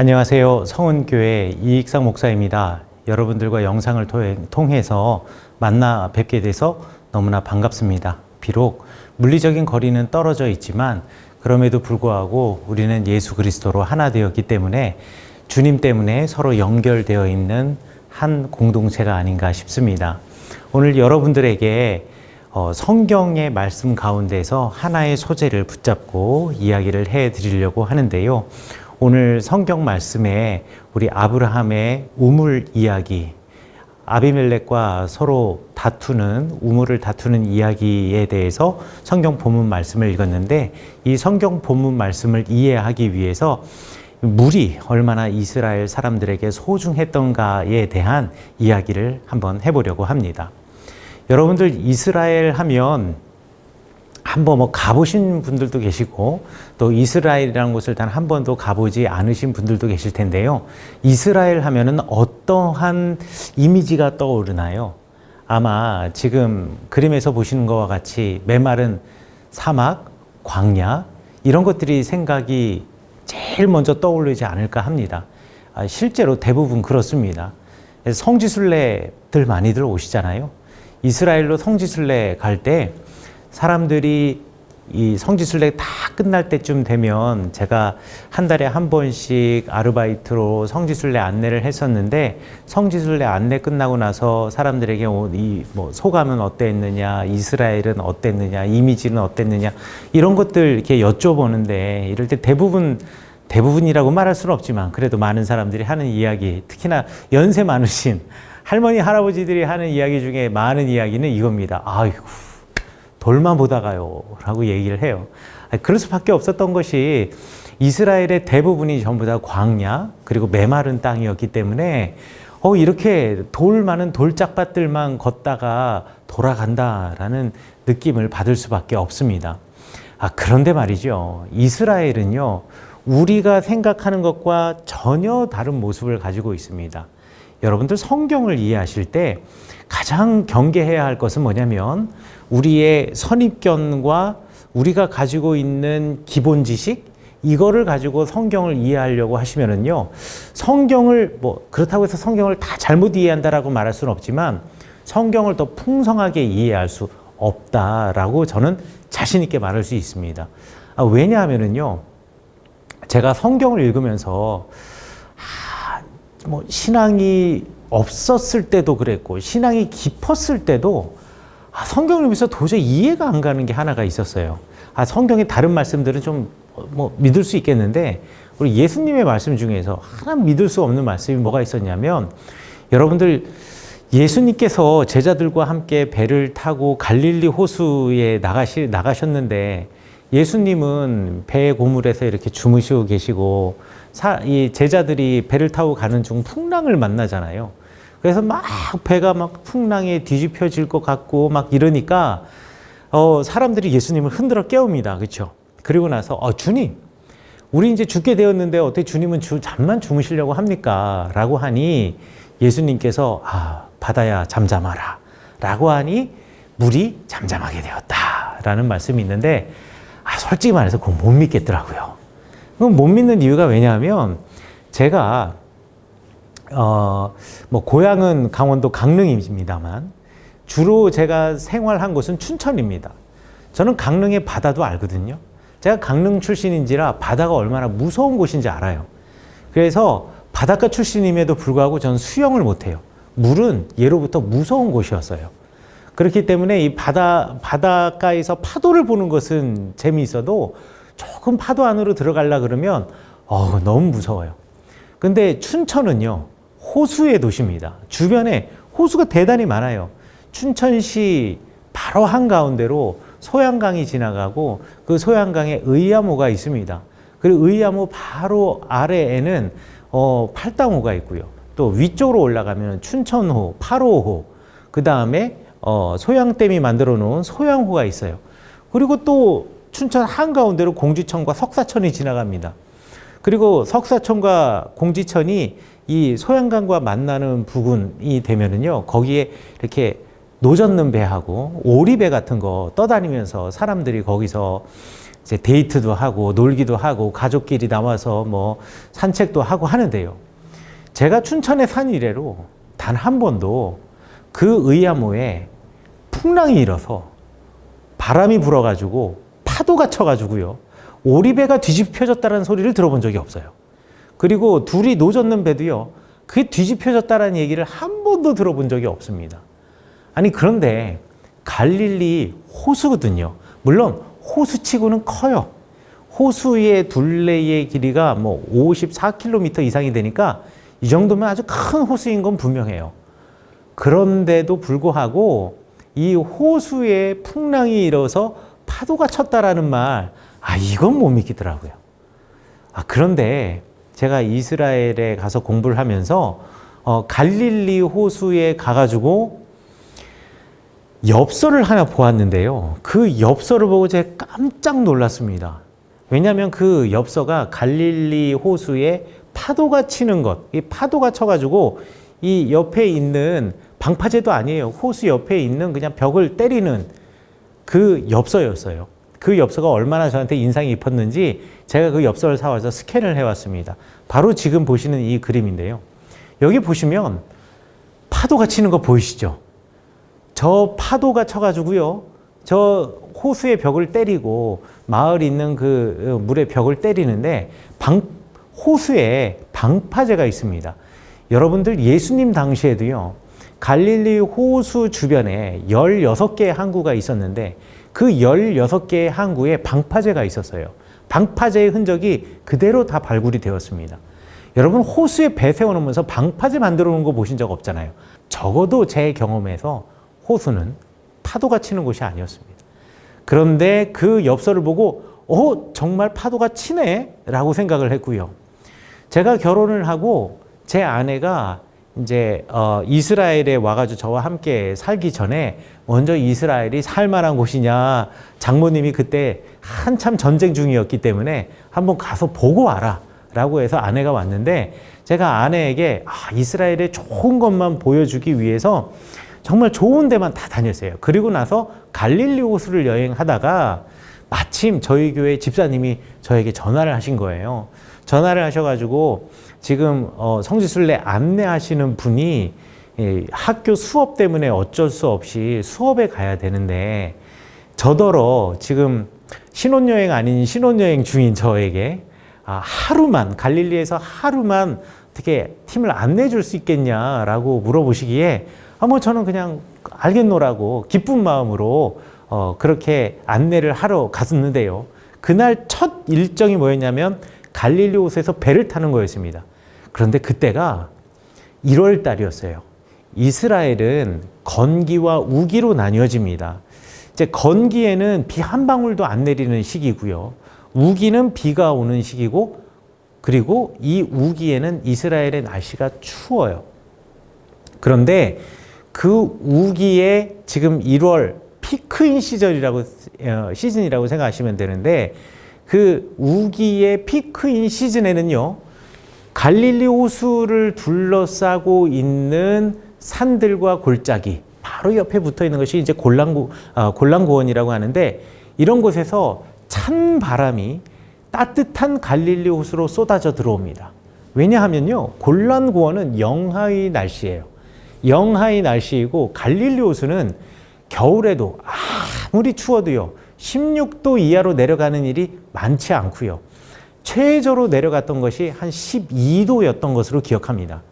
안녕하세요. 성은교회 이익상 목사입니다. 여러분들과 영상을 통해서 만나 뵙게 돼서 너무나 반갑습니다. 비록 물리적인 거리는 떨어져 있지만 그럼에도 불구하고 우리는 예수 그리스도로 하나 되었기 때문에 주님 때문에 서로 연결되어 있는 한 공동체가 아닌가 싶습니다. 오늘 여러분들에게 성경의 말씀 가운데서 하나의 소재를 붙잡고 이야기를 해 드리려고 하는데요. 오늘 성경 말씀에 우리 아브라함의 우물 이야기, 아비멜렉과 서로 우물을 다투는 이야기에 대해서 성경 본문 말씀을 읽었는데, 이 성경 본문 말씀을 이해하기 위해서 물이 얼마나 이스라엘 사람들에게 소중했던가에 대한 이야기를 한번 해보려고 합니다. 여러분들 이스라엘 하면 한번 가보신 분들도 계시고 또 이스라엘이라는 곳을 단 한 번도 가보지 않으신 분들도 계실 텐데요. 이스라엘 하면은 어떠한 이미지가 떠오르나요? 아마 지금 그림에서 보시는 것과 같이 메마른 사막, 광야 이런 것들이 생각이 제일 먼저 떠오르지 않을까 합니다. 실제로 대부분 그렇습니다. 성지순례들 많이들 오시잖아요. 이스라엘로 성지순례 갈 때 사람들이 이 성지순례 다 끝날 때쯤 되면 제가 한 달에 한 번씩 아르바이트로 성지순례 안내를 했었는데, 성지순례 안내 끝나고 나서 사람들에게 소감은 어땠느냐, 이스라엘은 어땠느냐, 이미지는 어땠느냐 이런 것들 이렇게 여쭤보는데, 이럴 때 대부분이라고 말할 수는 없지만 그래도 많은 사람들이 하는 이야기, 특히나 연세 많으신 할머니 할아버지들이 하는 이야기 중에 많은 이야기는 이겁니다. 아이고 돌만 보다가요 라고 얘기를 해요. 그럴 수밖에 없었던 것이 이스라엘의 대부분이 전부 다 광야 그리고 메마른 땅이었기 때문에 이렇게 돌 많은 돌짝밭들만 걷다가 돌아간다라는 느낌을 받을 수밖에 없습니다. 그런데 말이죠, 이스라엘은요 우리가 생각하는 것과 전혀 다른 모습을 가지고 있습니다. 여러분들 성경을 이해하실 때 가장 경계해야 할 것은 뭐냐면, 우리의 선입견과 우리가 가지고 있는 기본 지식, 이거를 가지고 성경을 이해하려고 하시면은요, 성경을 그렇다고 해서 성경을 다 잘못 이해한다라고 말할 수는 없지만 성경을 더 풍성하게 이해할 수 없다라고 저는 자신 있게 말할 수 있습니다. 왜냐하면은요, 제가 성경을 읽으면서 신앙이 없었을 때도 그랬고 신앙이 깊었을 때도 성경을 보면서 도저히 이해가 안 가는 게 하나가 있었어요. 성경의 다른 말씀들은 좀 믿을 수 있겠는데 우리 예수님의 말씀 중에서 하나 믿을 수 없는 말씀이 뭐가 있었냐면, 여러분들 예수님께서 제자들과 함께 배를 타고 갈릴리 호수에 나가셨는데, 예수님은 배 고물에서 이렇게 주무시고 계시고 이 제자들이 배를 타고 가는 중 풍랑을 만나잖아요. 그래서 막 배가 막 풍랑에 뒤집혀질 것 같고 막 이러니까 사람들이 예수님을 흔들어 깨웁니다. 그렇죠? 그리고 나서 주님, 우리 이제 죽게 되었는데 어떻게 주님은 잠만 주무시려고 합니까? 라고 하니 예수님께서 바다야 잠잠하라 라고 하니 물이 잠잠하게 되었다 라는 말씀이 있는데, 솔직히 말해서 그건 못 믿겠더라고요. 그건 못 믿는 이유가 왜냐하면, 제가 고향은 강원도 강릉입니다만 주로 제가 생활한 곳은 춘천입니다. 저는 강릉의 바다도 알거든요. 제가 강릉 출신인지라 바다가 얼마나 무서운 곳인지 알아요. 그래서 바닷가 출신임에도 불구하고 저는 수영을 못해요. 물은 예로부터 무서운 곳이었어요. 그렇기 때문에 이 바닷가에서 파도를 보는 것은 재미있어도 조금 파도 안으로 들어가려 그러면 너무 무서워요. 근데 춘천은요 호수의 도시입니다. 주변에 호수가 대단히 많아요. 춘천시 바로 한가운데로 소양강이 지나가고 그 소양강에 의암호가 있습니다. 그리고 의암호 바로 아래에는 팔당호가 있고요. 또 위쪽으로 올라가면 춘천호, 8호호, 그 다음에 소양댐이 만들어 놓은 소양호가 있어요. 그리고 또 춘천 한가운데로 공지천과 석사천이 지나갑니다. 그리고 석사천과 공지천이 이 소양강과 만나는 부근이 되면은요, 거기에 이렇게 노젓는 배하고 오리배 같은 거 떠다니면서 사람들이 거기서 이제 데이트도 하고 놀기도 하고 가족끼리 나와서 뭐 산책도 하고 하는데요. 제가 춘천에 산 이래로 단 한 번도 그 의암호에 풍랑이 일어서 바람이 불어가지고 파도가 쳐가지고요. 오리배가 뒤집혀졌다는 소리를 들어본 적이 없어요. 그리고 둘이 노젓는 배도요. 그게 뒤집혀졌다는 얘기를 한 번도 들어본 적이 없습니다. 아니 그런데 갈릴리 호수거든요. 물론 호수치고는 커요. 호수의 둘레의 길이가 뭐 54km 이상이 되니까 이 정도면 아주 큰 호수인 건 분명해요. 그런데도 불구하고 이 호수에 풍랑이 일어서 파도가 쳤다라는 말, 이건 못 믿기더라고요. 그런데 제가 이스라엘에 가서 공부를 하면서 갈릴리 호수에 가가지고 엽서를 하나 보았는데요. 그 엽서를 보고 제가 깜짝 놀랐습니다. 왜냐하면 그 엽서가 갈릴리 호수에 파도가 치는 것, 이 파도가 쳐가지고 이 옆에 있는 방파제도 아니에요. 호수 옆에 있는 그냥 벽을 때리는 그 엽서였어요. 그 엽서가 얼마나 저한테 인상이 깊었는지 제가 그 엽서를 사와서 스캔을 해왔습니다. 바로 지금 보시는 이 그림인데요. 여기 보시면 파도가 치는 거 보이시죠? 저 파도가 쳐가지고요. 저 호수의 벽을 때리고 마을 있는 그 물의 벽을 때리는데 호수에 방파제가 있습니다. 여러분들 예수님 당시에도요. 갈릴리 호수 주변에 16개의 항구가 있었는데 그 16개의 항구에 방파제가 있었어요. 방파제의 흔적이 그대로 다 발굴이 되었습니다. 여러분 호수에 배 세워놓으면서 방파제 만들어 놓은 거 보신 적 없잖아요. 적어도 제 경험에서 호수는 파도가 치는 곳이 아니었습니다. 그런데 그 엽서를 보고 정말 파도가 치네 라고 생각을 했고요. 제가 결혼을 하고 제 아내가 이제 이스라엘에 와가지고 저와 함께 살기 전에 먼저 이스라엘이 살만한 곳이냐, 장모님이 그때 한참 전쟁 중이었기 때문에 한번 가서 보고 와라 라고 해서 아내가 왔는데 제가 아내에게 이스라엘의 좋은 것만 보여주기 위해서 정말 좋은 데만 다 다녔어요. 그리고 나서 갈릴리 호수를 여행하다가 마침 저희 교회 집사님이 저에게 전화를 하신 거예요. 전화를 하셔가지고 지금 성지순례 안내하시는 분이 학교 수업 때문에 어쩔 수 없이 수업에 가야 되는데 저더러 지금 신혼여행 아닌 신혼여행 중인 저에게 하루만 갈릴리에서 하루만 어떻게 팀을 안내해 줄 수 있겠냐라고 물어보시기에 뭐 저는 그냥 알겠노라고 기쁜 마음으로 그렇게 안내를 하러 갔었는데요. 그날 첫 일정이 뭐였냐면 갈릴리 호수에서 배를 타는 거였습니다. 그런데 그때가 1월 달이었어요. 이스라엘은 건기와 우기로 나뉘어집니다. 이제 건기에는 비 한 방울도 안 내리는 시기고요. 우기는 비가 오는 시기고 그리고 이 우기에는 이스라엘의 날씨가 추워요. 그런데 그 우기에 지금 1월 피크인 시즌이라고 생각하시면 되는데 그 우기의 피크인 시즌에는요. 갈릴리 호수를 둘러싸고 있는 산들과 골짜기 바로 옆에 붙어 있는 것이 이제 골란고원이라고 하는데 이런 곳에서 찬 바람이 따뜻한 갈릴리 호수로 쏟아져 들어옵니다. 왜냐하면요. 골란고원은 영하의 날씨예요. 영하의 날씨이고 갈릴리 호수는 겨울에도 아무리 추워도요. 16도 이하로 내려가는 일이 많지 않고요. 최저로 내려갔던 것이 한 12도였던 것으로 기억합니다.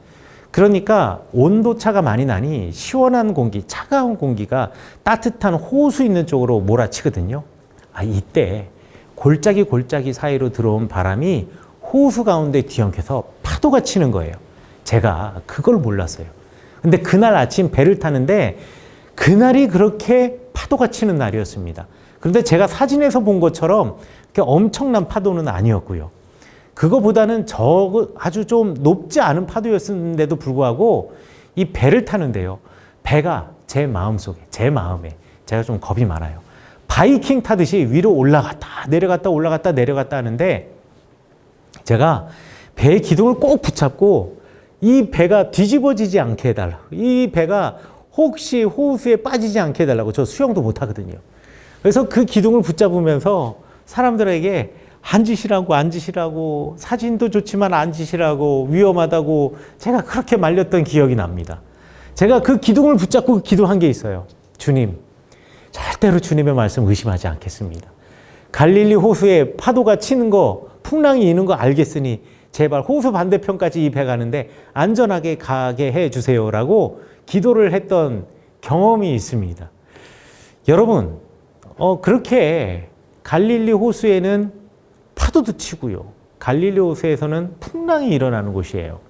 그러니까 온도차가 많이 나니 시원한 공기, 차가운 공기가 따뜻한 호수 있는 쪽으로 몰아치거든요. 이때 골짜기 사이로 들어온 바람이 호수 가운데 뒤엉켜서 파도가 치는 거예요. 제가 그걸 몰랐어요. 근데 그날 아침 배를 타는데 그날이 그렇게 파도가 치는 날이었습니다. 그런데 제가 사진에서 본 것처럼 엄청난 파도는 아니었고요. 그거보다는 아주 좀 높지 않은 파도였는데도 불구하고 이 배를 타는데요. 배가 제 마음속에, 제 마음에 제가 좀 겁이 많아요. 바이킹 타듯이 위로 올라갔다 내려갔다 하는데 제가 배의 기둥을 꼭 붙잡고 이 배가 뒤집어지지 않게 해달라고, 이 배가 혹시 호수에 빠지지 않게 해달라고. 저 수영도 못 하거든요. 그래서 그 기둥을 붙잡으면서 사람들에게 앉으시라고 사진도 좋지만 앉으시라고 위험하다고 제가 그렇게 말렸던 기억이 납니다. 제가 그 기둥을 붙잡고 기도한 게 있어요. 주님, 절대로 주님의 말씀 의심하지 않겠습니다. 갈릴리 호수에 파도가 치는 거, 풍랑이 있는 거 알겠으니 제발 호수 반대편까지 이 배 가는데 안전하게 가게 해 주세요라고 기도를 했던 경험이 있습니다. 여러분, 그렇게 갈릴리 호수에는 파도도 치고요. 갈릴리 호수에서는 풍랑이 일어나는 곳이에요.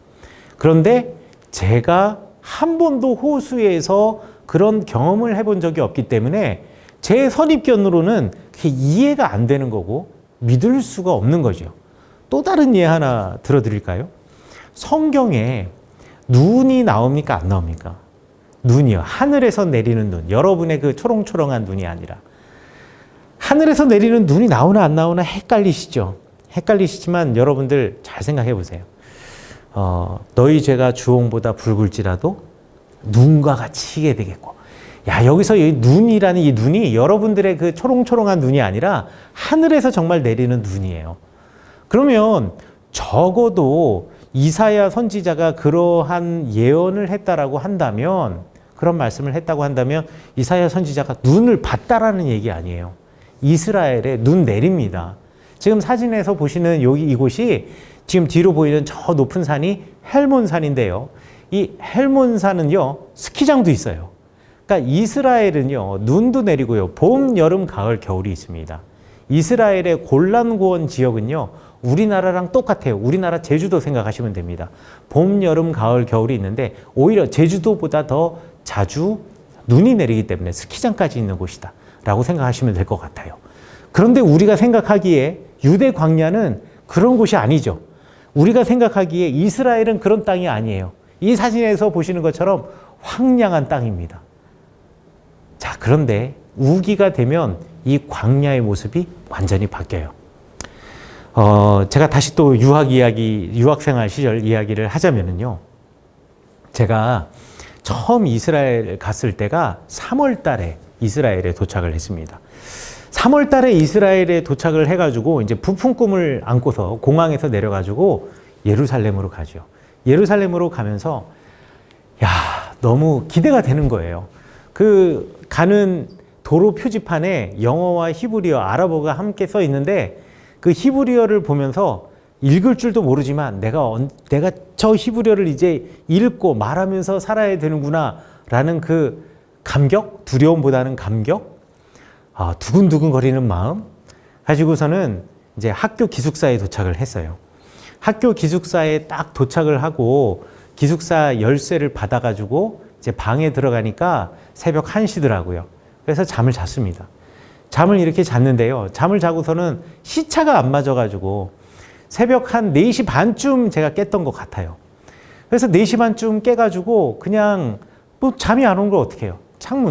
그런데 제가 한 번도 호수에서 그런 경험을 해본 적이 없기 때문에 제 선입견으로는 그게 이해가 안 되는 거고 믿을 수가 없는 거죠. 또 다른 예 하나 들어드릴까요? 성경에 눈이 나옵니까? 안 나옵니까? 눈이요. 하늘에서 내리는 눈. 여러분의 그 초롱초롱한 눈이 아니라 하늘에서 내리는 눈이 나오나 안 나오나 헷갈리시죠? 헷갈리시지만 여러분들 잘 생각해 보세요. 너희 죄가 주홍보다 붉을지라도 눈과 같이 희게 되겠고. 야, 여기서 이 눈이라는 이 눈이 여러분들의 그 초롱초롱한 눈이 아니라 하늘에서 정말 내리는 눈이에요. 그러면 적어도 이사야 선지자가 그러한 예언을 했다라고 한다면, 그런 말씀을 했다고 한다면 이사야 선지자가 눈을 봤다라는 얘기 아니에요. 이스라엘에 눈 내립니다. 지금 사진에서 보시는 이곳이 지금 뒤로 보이는 저 높은 산이 헬몬산인데요. 이 헬몬산은요, 스키장도 있어요. 그러니까 이스라엘은요, 눈도 내리고요, 봄, 여름, 가을, 겨울이 있습니다. 이스라엘의 골란고원 지역은요, 우리나라랑 똑같아요. 우리나라 제주도 생각하시면 됩니다. 봄, 여름, 가을, 겨울이 있는데 오히려 제주도보다 더 자주 눈이 내리기 때문에 스키장까지 있는 곳이다 라고 생각하시면 될 것 같아요. 그런데 우리가 생각하기에 유대 광야는 그런 곳이 아니죠. 우리가 생각하기에 이스라엘은 그런 땅이 아니에요. 이 사진에서 보시는 것처럼 황량한 땅입니다. 자, 그런데 우기가 되면 이 광야의 모습이 완전히 바뀌어요. 제가 다시 또 유학생활 시절 이야기를 하자면요. 제가 처음 이스라엘 갔을 때가 3월 달에 이스라엘에 도착을 했습니다. 3월 달에 이스라엘에 도착을 해가지고 이제 부푼 꿈을 안고서 공항에서 내려가지고 예루살렘으로 가죠. 예루살렘으로 가면서 야, 너무 기대가 되는 거예요. 그 가는 도로 표지판에 영어와 히브리어, 아랍어가 함께 써 있는데 그 히브리어를 보면서 읽을 줄도 모르지만 내가 저 히브리어를 이제 읽고 말하면서 살아야 되는구나 라는 그 감격, 두려움보다는 감격, 두근두근 거리는 마음 가지고서는 이제 학교 기숙사에 도착을 했어요. 학교 기숙사에 딱 도착을 하고 기숙사 열쇠를 받아가지고 이제 방에 들어가니까 새벽 1시더라고요. 그래서 잠을 잤습니다. 잠을 이렇게 잤는데요. 잠을 자고서는 시차가 안 맞아가지고 새벽 한 4시 반쯤 제가 깼던 것 같아요. 그래서 4시 반쯤 깨가지고 그냥 뭐 잠이 안 온 걸 어떻게 해요?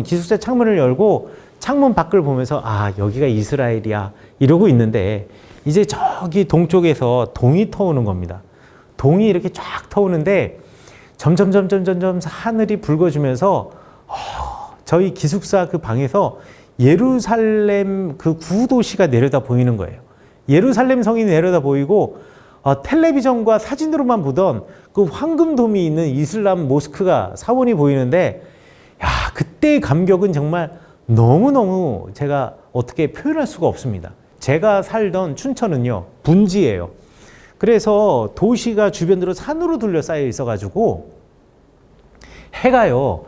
기숙사 창문을 열고 창문 밖을 보면서 여기가 이스라엘이야 이러고 있는데 이제 저기 동쪽에서 동이 터오는 겁니다. 동이 이렇게 쫙 터오는데 점점 하늘이 붉어지면서 저희 기숙사 그 방에서 예루살렘 그 구도시가 내려다 보이는 거예요. 예루살렘 성이 내려다 보이고 텔레비전과 사진으로만 보던 그 황금돔이 있는 이슬람 모스크가 사원이 보이는데 야, 그때의 감격은 정말 너무너무 제가 어떻게 표현할 수가 없습니다. 제가 살던 춘천은요, 분지예요. 그래서 도시가 주변으로 산으로 둘러싸여 있어가지고 해가요,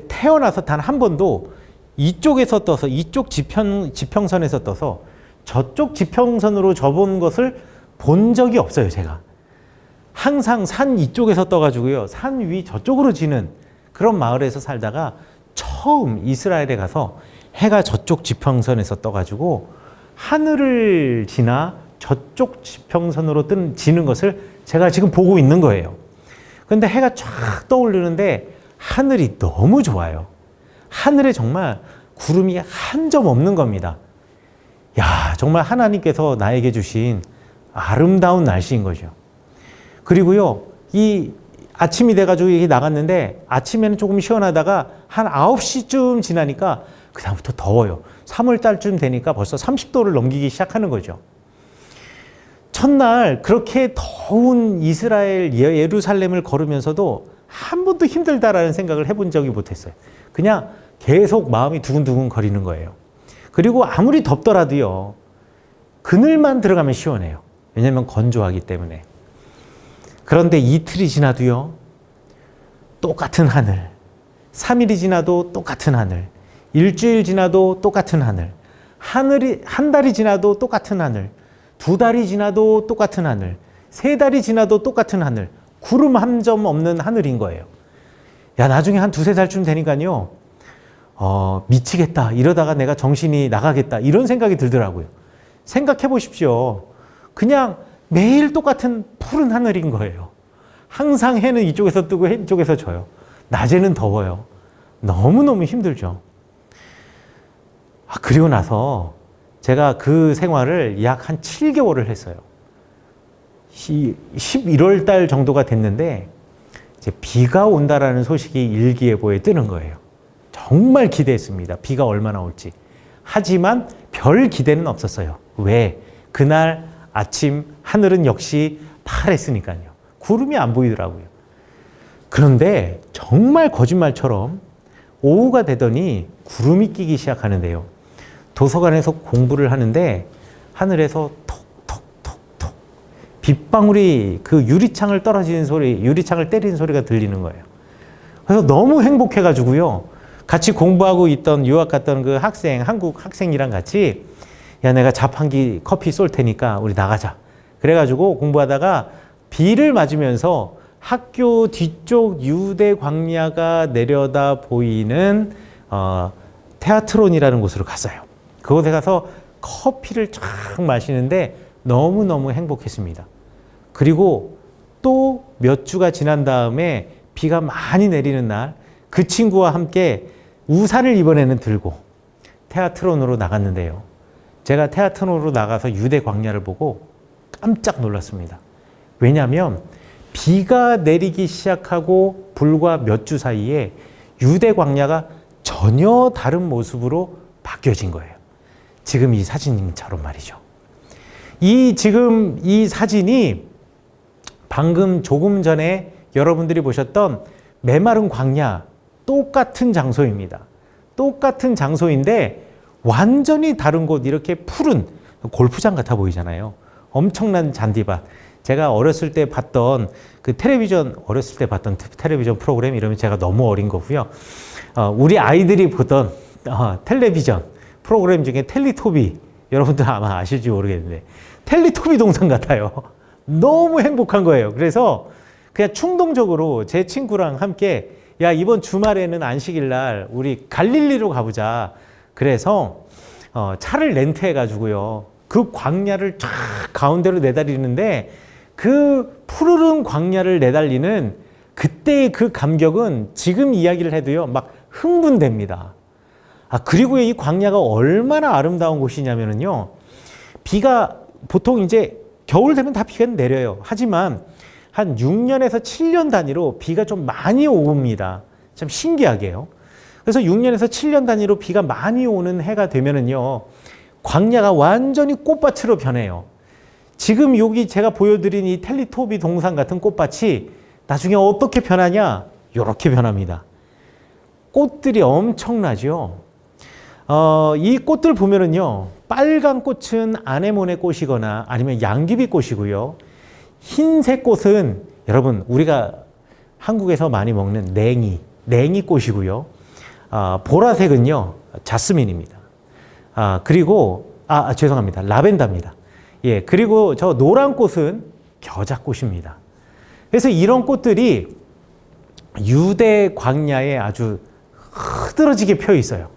태어나서 단 한 번도 이쪽에서 떠서 이쪽 지평선에서 떠서 저쪽 지평선으로 접은 것을 본 적이 없어요, 제가. 항상 산 이쪽에서 떠가지고요, 산 위 저쪽으로 지는 그런 마을에서 살다가 처음 이스라엘에 가서 해가 저쪽 지평선에서 떠가지고 하늘을 지나 저쪽 지평선으로 지는 것을 제가 지금 보고 있는 거예요. 근데 해가 쫙 떠오르는데 하늘이 너무 좋아요. 하늘에 정말 구름이 한 점 없는 겁니다. 야, 정말 하나님께서 나에게 주신 아름다운 날씨인 거죠. 그리고요, 이 아침이 돼가지고 이렇게 나갔는데 아침에는 조금 시원하다가 한 9시쯤 지나니까 그다음부터 더워요. 3월 달쯤 되니까 벌써 30도를 넘기기 시작하는 거죠. 첫날 그렇게 더운 이스라엘 예루살렘을 걸으면서도 한 번도 힘들다라는 생각을 해본 적이 못했어요. 그냥 계속 마음이 두근두근 거리는 거예요. 그리고 아무리 덥더라도요, 그늘만 들어가면 시원해요. 왜냐하면 건조하기 때문에. 그런데 이틀이 지나도요, 똑같은 하늘. 3일이 지나도 똑같은 하늘. 일주일 지나도 똑같은 하늘. 한 달이 지나도 똑같은 하늘. 2달이 지나도 똑같은 하늘. 3달이 지나도 똑같은 하늘. 구름 한 점 없는 하늘인 거예요. 야, 나중에 한 2~3달쯤 되니까요, 미치겠다. 이러다가 내가 정신이 나가겠다. 이런 생각이 들더라고요. 생각해 보십시오. 그냥 매일 똑같은 푸른 하늘인 거예요. 항상 해는 이쪽에서 뜨고 이쪽에서 져요. 낮에는 더워요. 너무너무 힘들죠. 그리고 나서 제가 그 생활을 약 한 7개월을 했어요. 11월 달 정도가 됐는데 이제 비가 온다라는 소식이 일기예보에 뜨는 거예요. 정말 기대했습니다. 비가 얼마나 올지. 하지만 별 기대는 없었어요. 왜? 그날 아침 하늘은 역시 파랬으니까요. 구름이 안 보이더라고요. 그런데 정말 거짓말처럼 오후가 되더니 구름이 끼기 시작하는데요. 도서관에서 공부를 하는데 하늘에서 톡톡톡톡 빗방울이 그 유리창을 떨어지는 소리, 유리창을 때리는 소리가 들리는 거예요. 그래서 너무 행복해가지고요. 같이 공부하고 있던 유학 갔던 그 학생, 한국 학생이랑 같이 야, 내가 자판기 커피 쏠 테니까 우리 나가자. 그래가지고 공부하다가 비를 맞으면서 학교 뒤쪽 유대 광야가 내려다 보이는 테아트론이라는 곳으로 갔어요. 그곳에 가서 커피를 쫙 마시는데 너무너무 행복했습니다. 그리고 또 몇 주가 지난 다음에 비가 많이 내리는 날 그 친구와 함께 우산을 이번에는 들고 테아트론으로 나갔는데요. 제가 테아트론으로 나가서 유대 광야를 보고 깜짝 놀랐습니다. 왜냐하면 비가 내리기 시작하고 불과 몇 주 사이에 유대 광야가 전혀 다른 모습으로 바뀌어진 거예요. 지금 이 사진처럼 말이죠. 지금 이 사진이 방금 조금 전에 여러분들이 보셨던 메마른 광야 똑같은 장소입니다. 똑같은 장소인데 완전히 다른 곳, 이렇게 푸른 골프장 같아 보이잖아요. 엄청난 잔디밭. 제가 어렸을 때 봤던 어렸을 때 봤던 텔레비전 프로그램 이러면 제가 너무 어린 거고요. 우리 아이들이 보던 텔레비전 프로그램 중에 텔리토비, 여러분들 아마 아실지 모르겠는데 텔리토비 동상 같아요. 너무 행복한 거예요. 그래서 그냥 충동적으로 제 친구랑 함께 야, 이번 주말에는 안식일 날 우리 갈릴리로 가보자. 그래서 차를 렌트해 가지고요. 그 광야를 쫙 가운데로 내달리는데 그 푸르른 광야를 내달리는 그때의 그 감격은 지금 이야기를 해도요, 막 흥분됩니다. 그리고 이 광야가 얼마나 아름다운 곳이냐면요. 비가 보통 이제 겨울 되면 다 비가 내려요. 하지만 한 6년에서 7년 단위로 비가 좀 많이 옵니다. 참 신기하게요. 그래서 6년에서 7년 단위로 비가 많이 오는 해가 되면은요, 광야가 완전히 꽃밭으로 변해요. 지금 여기 제가 보여드린 이 텔리토비 동상 같은 꽃밭이 나중에 어떻게 변하냐? 이렇게 변합니다. 꽃들이 엄청나죠. 이 꽃들 보면은요, 빨간 꽃은 아네모네 꽃이거나 아니면 양귀비 꽃이고요. 흰색 꽃은 여러분 우리가 한국에서 많이 먹는 냉이 꽃이고요. 보라색은요, 자스민입니다. 그리고 죄송합니다. 라벤더입니다. 예, 그리고 저 노란 꽃은 겨자꽃입니다. 그래서 이런 꽃들이 유대 광야에 아주 흐드러지게 펴 있어요.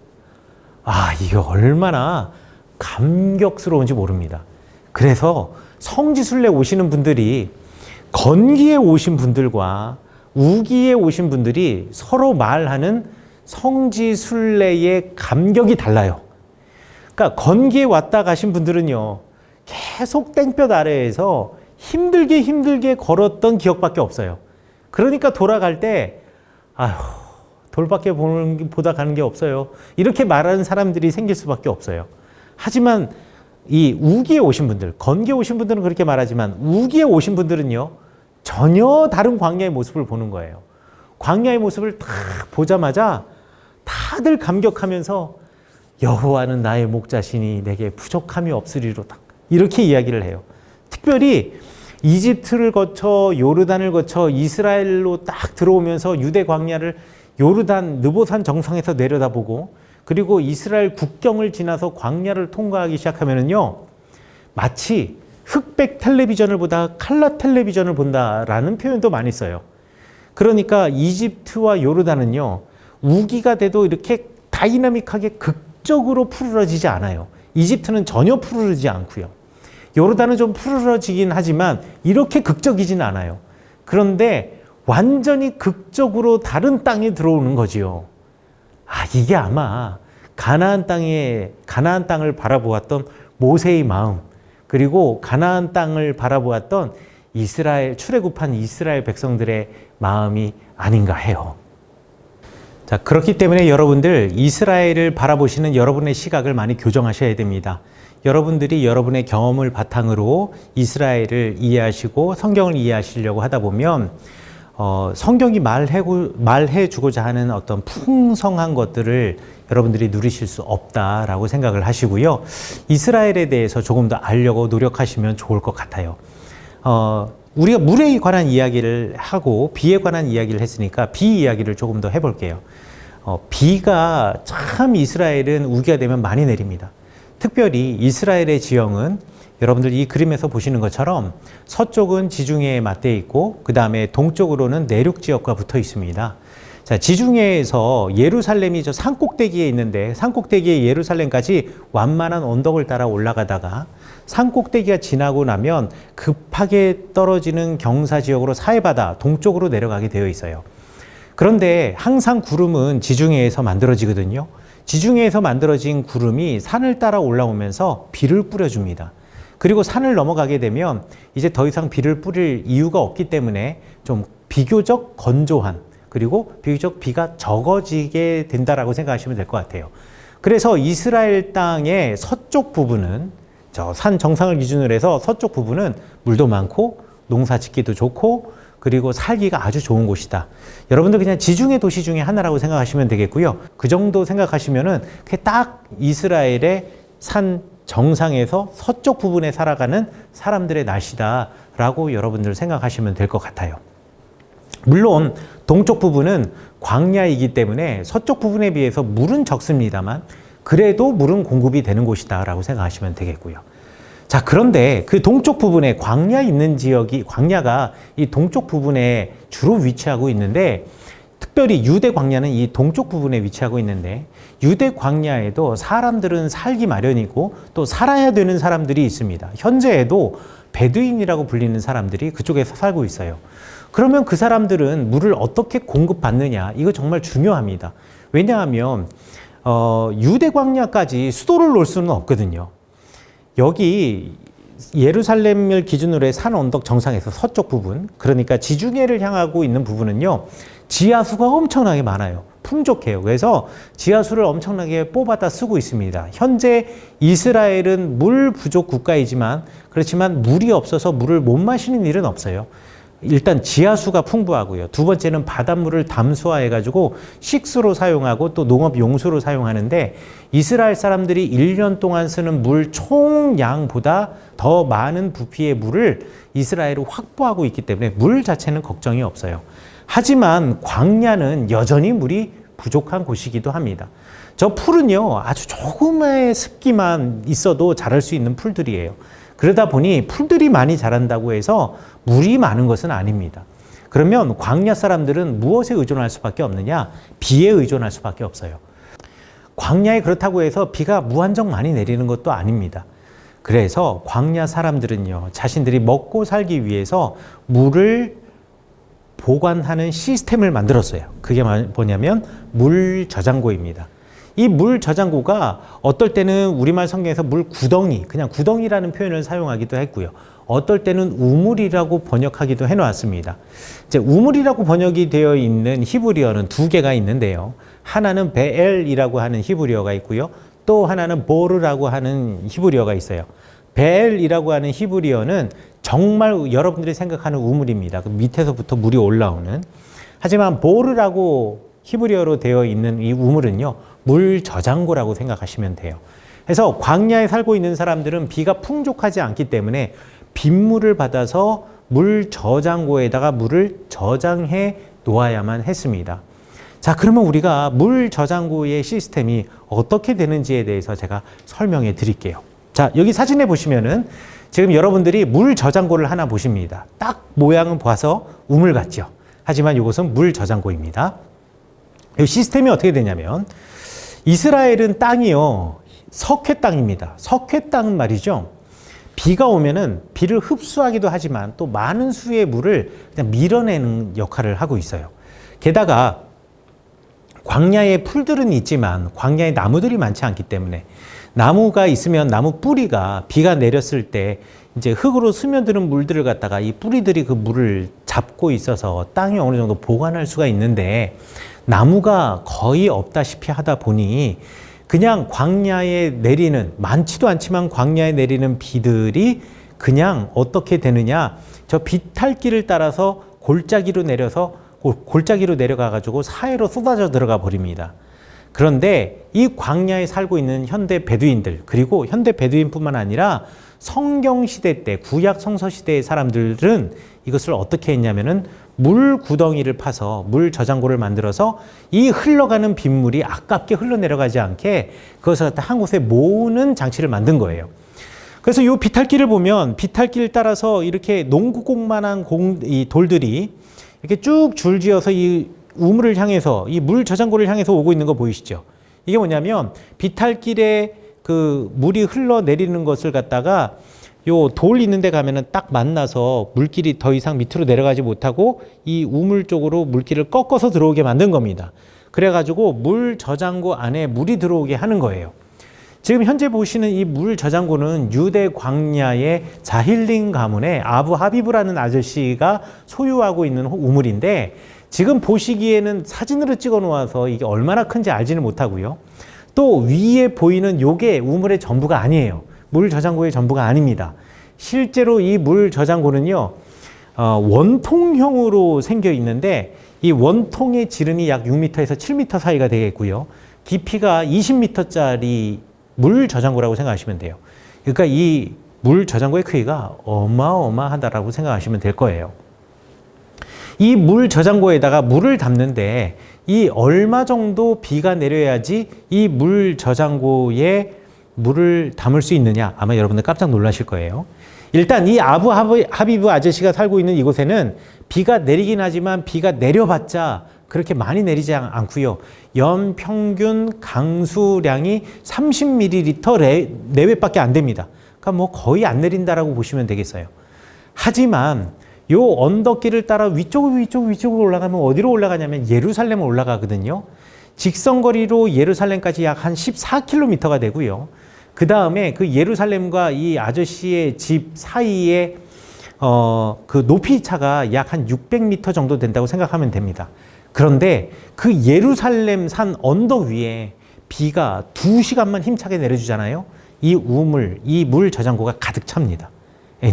이게 얼마나 감격스러운지 모릅니다. 그래서 성지순례 오시는 분들이 건기에 오신 분들과 우기에 오신 분들이 서로 말하는 성지순례의 감격이 달라요. 그러니까 건기에 왔다 가신 분들은요, 계속 땡볕 아래에서 힘들게 걸었던 기억밖에 없어요. 그러니까 돌아갈 때 돌밖에 보다 가는 게 없어요. 이렇게 말하는 사람들이 생길 수밖에 없어요. 하지만 이 우기에 오신 분들, 건기에 오신 분들은 그렇게 말하지만 우기에 오신 분들은요, 전혀 다른 광야의 모습을 보는 거예요. 광야의 모습을 딱 보자마자 다들 감격하면서 여호와는 나의 목자시니 내게 부족함이 없으리로다. 이렇게 이야기를 해요. 특별히 이집트를 거쳐 요르단을 거쳐 이스라엘로 딱 들어오면서 유대 광야를 요르단 느보산 정상에서 내려다보고 그리고 이스라엘 국경을 지나서 광야를 통과하기 시작하면은요, 마치 흑백 텔레비전을 보다 칼라 텔레비전을 본다라는 표현도 많이 써요. 그러니까 이집트와 요르단은요, 우기가 돼도 이렇게 다이나믹하게 극적으로 푸르러지지 않아요. 이집트는 전혀 푸르르지 않고요. 요르단은 좀 푸르러지긴 하지만 이렇게 극적이진 않아요. 그런데 완전히 극적으로 다른 땅에 들어오는 거지요. 이게 아마 가나안 땅을 바라보았던 모세의 마음, 그리고 가나안 땅을 바라보았던 출애굽한 이스라엘 백성들의 마음이 아닌가 해요. 자, 그렇기 때문에 여러분들 이스라엘을 바라보시는 여러분의 시각을 많이 교정하셔야 됩니다. 여러분들이 여러분의 경험을 바탕으로 이스라엘을 이해하시고 성경을 이해하시려고 하다 보면 성경이 말해주고자 하는 어떤 풍성한 것들을 여러분들이 누리실 수 없다라고 생각을 하시고요. 이스라엘에 대해서 조금 더 알려고 노력하시면 좋을 것 같아요. 우리가 물에 관한 이야기를 하고 비에 관한 이야기를 했으니까 비 이야기를 조금 더 해볼게요. 비가 참 이스라엘은 우기가 되면 많이 내립니다. 특별히 이스라엘의 지형은 여러분들 이 그림에서 보시는 것처럼 서쪽은 지중해에 맞대 있고 그 다음에 동쪽으로는 내륙 지역과 붙어 있습니다. 자, 지중해에서 예루살렘이 저 산꼭대기에 있는데 산꼭대기의 예루살렘까지 완만한 언덕을 따라 올라가다가 산꼭대기가 지나고 나면 급하게 떨어지는 경사 지역으로 사해바다 동쪽으로 내려가게 되어 있어요. 그런데 항상 구름은 지중해에서 만들어지거든요. 지중해에서 만들어진 구름이 산을 따라 올라오면서 비를 뿌려줍니다. 그리고 산을 넘어가게 되면 이제 더 이상 비를 뿌릴 이유가 없기 때문에 좀 비교적 건조한, 그리고 비교적 비가 적어지게 된다라고 생각하시면 될 것 같아요. 그래서 이스라엘 땅의 서쪽 부분은 저 산 정상을 기준으로 해서 서쪽 부분은 물도 많고 농사 짓기도 좋고 그리고 살기가 아주 좋은 곳이다. 여러분들 그냥 지중해 도시 중에 하나라고 생각하시면 되겠고요. 그 정도 생각하시면은 그게 딱 이스라엘의 산 정상에서 서쪽 부분에 살아가는 사람들의 날씨다라고 여러분들 생각하시면 될 것 같아요. 물론 동쪽 부분은 광야이기 때문에 서쪽 부분에 비해서 물은 적습니다만 그래도 물은 공급이 되는 곳이다라고 생각하시면 되겠고요. 자, 그런데 그 동쪽 부분에 광야 있는 지역이, 광야가 이 동쪽 부분에 주로 위치하고 있는데, 특별히 유대 광야는 이 동쪽 부분에 위치하고 있는데, 유대 광야에도 사람들은 살기 마련이고 또 살아야 되는 사람들이 있습니다. 현재에도 베두인이라고 불리는 사람들이 그쪽에서 살고 있어요. 그러면 그 사람들은 물을 어떻게 공급받느냐, 이거 정말 중요합니다. 왜냐하면 유대 광야까지 수도를 놓을 수는 없거든요. 여기 예루살렘을 기준으로 해 산 언덕 정상에서 서쪽 부분, 그러니까 지중해를 향하고 있는 부분은요, 지하수가 엄청나게 많아요. 풍족해요. 그래서 지하수를 엄청나게 뽑아다 쓰고 있습니다. 현재 이스라엘은 물 부족 국가이지만 그렇지만 물이 없어서 물을 못 마시는 일은 없어요. 일단 지하수가 풍부하고요. 두 번째는 바닷물을 담수화해가지고 식수로 사용하고 또 농업 용수로 사용하는데, 이스라엘 사람들이 1년 동안 쓰는 물 총량보다 더 많은 부피의 물을 이스라엘은 확보하고 있기 때문에 물 자체는 걱정이 없어요. 하지만 광야는 여전히 물이 부족한 곳이기도 합니다. 저 풀은요, 아주 조금의 습기만 있어도 자랄 수 있는 풀들이에요. 그러다 보니 풀들이 많이 자란다고 해서 물이 많은 것은 아닙니다. 그러면 광야 사람들은 무엇에 의존할 수밖에 없느냐? 비에 의존할 수밖에 없어요. 광야에 그렇다고 해서 비가 무한정 많이 내리는 것도 아닙니다. 그래서 광야 사람들은요, 자신들이 먹고 살기 위해서 물을 보관하는 시스템을 만들었어요. 그게 뭐냐면 물 저장고입니다. 이 물 저장고가 어떨 때는 우리말 성경에서 물 구덩이, 그냥 구덩이라는 표현을 사용하기도 했고요. 어떨 때는 우물이라고 번역하기도 해놓았습니다. 이제 우물이라고 번역이 되어 있는 히브리어는 두 개가 있는데요. 하나는 베엘이라고 하는 히브리어가 있고요. 또 하나는 보르라고 하는 히브리어가 있어요. 베엘이라고 하는 히브리어는 정말 여러분들이 생각하는 우물입니다. 그 밑에서부터 물이 올라오는. 하지만 보르라고 히브리어로 되어 있는 이 우물은요, 물 저장고라고 생각하시면 돼요. 그래서 광야에 살고 있는 사람들은 비가 풍족하지 않기 때문에 빗물을 받아서 물 저장고에다가 물을 저장해 놓아야만 했습니다. 자, 그러면 우리가 물 저장고의 시스템이 어떻게 되는지에 대해서 제가 설명해 드릴게요. 자, 여기 사진에 보시면은 지금 여러분들이 물 저장고를 하나 보십니다. 딱 모양은 봐서 우물 같죠. 하지만 이것은 물 저장고입니다. 이 시스템이 어떻게 되냐면 이스라엘은 땅이요, 석회 땅입니다. 석회 땅은 말이죠, 비가 오면은 비를 흡수하기도 하지만 또 많은 수의 물을 그냥 밀어내는 역할을 하고 있어요. 게다가 광야에 풀들은 있지만 광야에 나무들이 많지 않기 때문에 나무가 있으면 나무 뿌리가 비가 내렸을 때 이제 흙으로 스며드는 물들을 갖다가 이 뿌리들이 그 물을 잡고 있어서 땅에 어느 정도 보관할 수가 있는데, 나무가 거의 없다시피 하다 보니 그냥 광야에 내리는, 많지도 않지만 광야에 내리는 비들이 그냥 어떻게 되느냐, 저 비탈길을 따라서 골짜기로 내려가 가지고 사해로 쏟아져 들어가 버립니다. 그런데 이 광야에 살고 있는 현대 베두인들, 그리고 현대 베두인뿐만 아니라 성경 시대 때, 구약 성서 시대의 사람들은 이것을 어떻게 했냐면은 물 구덩이를 파서 물 저장고를 만들어서 이 흘러가는 빗물이 아깝게 흘러내려가지 않게 그것을 갖다 한 곳에 모으는 장치를 만든 거예요. 그래서 이 비탈길을 보면 비탈길을 따라서 이렇게 농구공만한 이 돌들이 이렇게 쭉 줄지어서 이 우물을 향해서, 이 물 저장고를 향해서 오고 있는 거 보이시죠? 이게 뭐냐면 비탈길에 그 물이 흘러내리는 것을 갖다가 요 돌 있는 데 가면은 딱 만나서 물길이 더 이상 밑으로 내려가지 못하고 이 우물 쪽으로 물길을 꺾어서 들어오게 만든 겁니다. 그래가지고 물 저장고 안에 물이 들어오게 하는 거예요. 지금 현재 보시는 이 물 저장고는 유대 광야의 자힐린 가문의 아부 하비브라는 아저씨가 소유하고 있는 우물인데, 지금 보시기에는 사진으로 찍어 놓아서 이게 얼마나 큰지 알지는 못하고요. 또 위에 보이는 요게 우물의 전부가 아니에요. 물 저장고의 전부가 아닙니다. 실제로 이 물 저장고는요, 원통형으로 생겨 있는데 이 원통의 지름이 약 6m에서 7m 사이가 되겠고요. 깊이가 20m짜리 물 저장고라고 생각하시면 돼요. 그러니까 이 물 저장고의 크기가 어마어마하다라고 생각하시면 될 거예요. 이 물 저장고에다가 물을 담는데 이 얼마 정도 비가 내려야지 이 물 저장고에 물을 담을 수 있느냐, 아마 여러분들 깜짝 놀라실 거예요. 일단 이 아부 하비브 아저씨가 살고 있는 이곳에는 비가 내리긴 하지만 비가 내려봤자 그렇게 많이 내리지 않고요. 연평균 강수량이 30ml 내외밖에 안 됩니다. 그러니까 뭐 거의 안 내린다라고 보시면 되겠어요. 하지만 요 언덕길을 따라 위쪽으로 올라가면 어디로 올라가냐면 예루살렘으로 올라가거든요. 직선거리로 예루살렘까지 약 한 14km가 되고요. 그 다음에 그 예루살렘과 이 아저씨의 집 사이에 그 높이 차가 약 한 600m 정도 된다고 생각하면 됩니다. 그런데 그 예루살렘 산 언덕 위에 비가 2시간만 힘차게 내려주잖아요. 이 우물, 이 물 저장고가 가득 찹니다.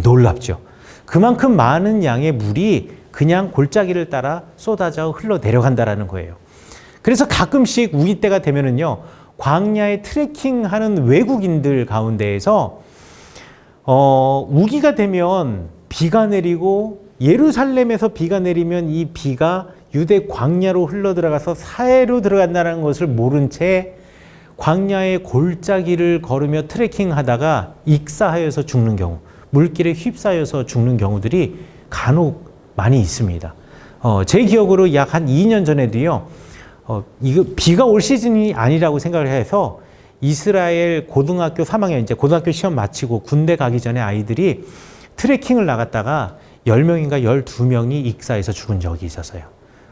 놀랍죠. 그만큼 많은 양의 물이 그냥 골짜기를 따라 쏟아져 흘러 내려간다라는 거예요. 그래서 가끔씩 우기 때가 되면은요, 광야에 트레킹하는 외국인들 가운데에서 우기가 되면 비가 내리고 예루살렘에서 비가 내리면 이 비가 유대 광야로 흘러 들어가서 사해로 들어간다는 것을 모른 채 광야의 골짜기를 걸으며 트레킹하다가 익사하여서 죽는 경우, 물길에 휩싸여서 죽는 경우들이 간혹 많이 있습니다. 제 기억으로 약 한 2년 전에도요, 이거 비가 올 시즌이 아니라고 생각을 해서 이스라엘 고등학교 3학년, 이제 고등학교 시험 마치고 군대 가기 전에 아이들이 트레킹을 나갔다가 10명인가 12명이 익사해서 죽은 적이 있었어요.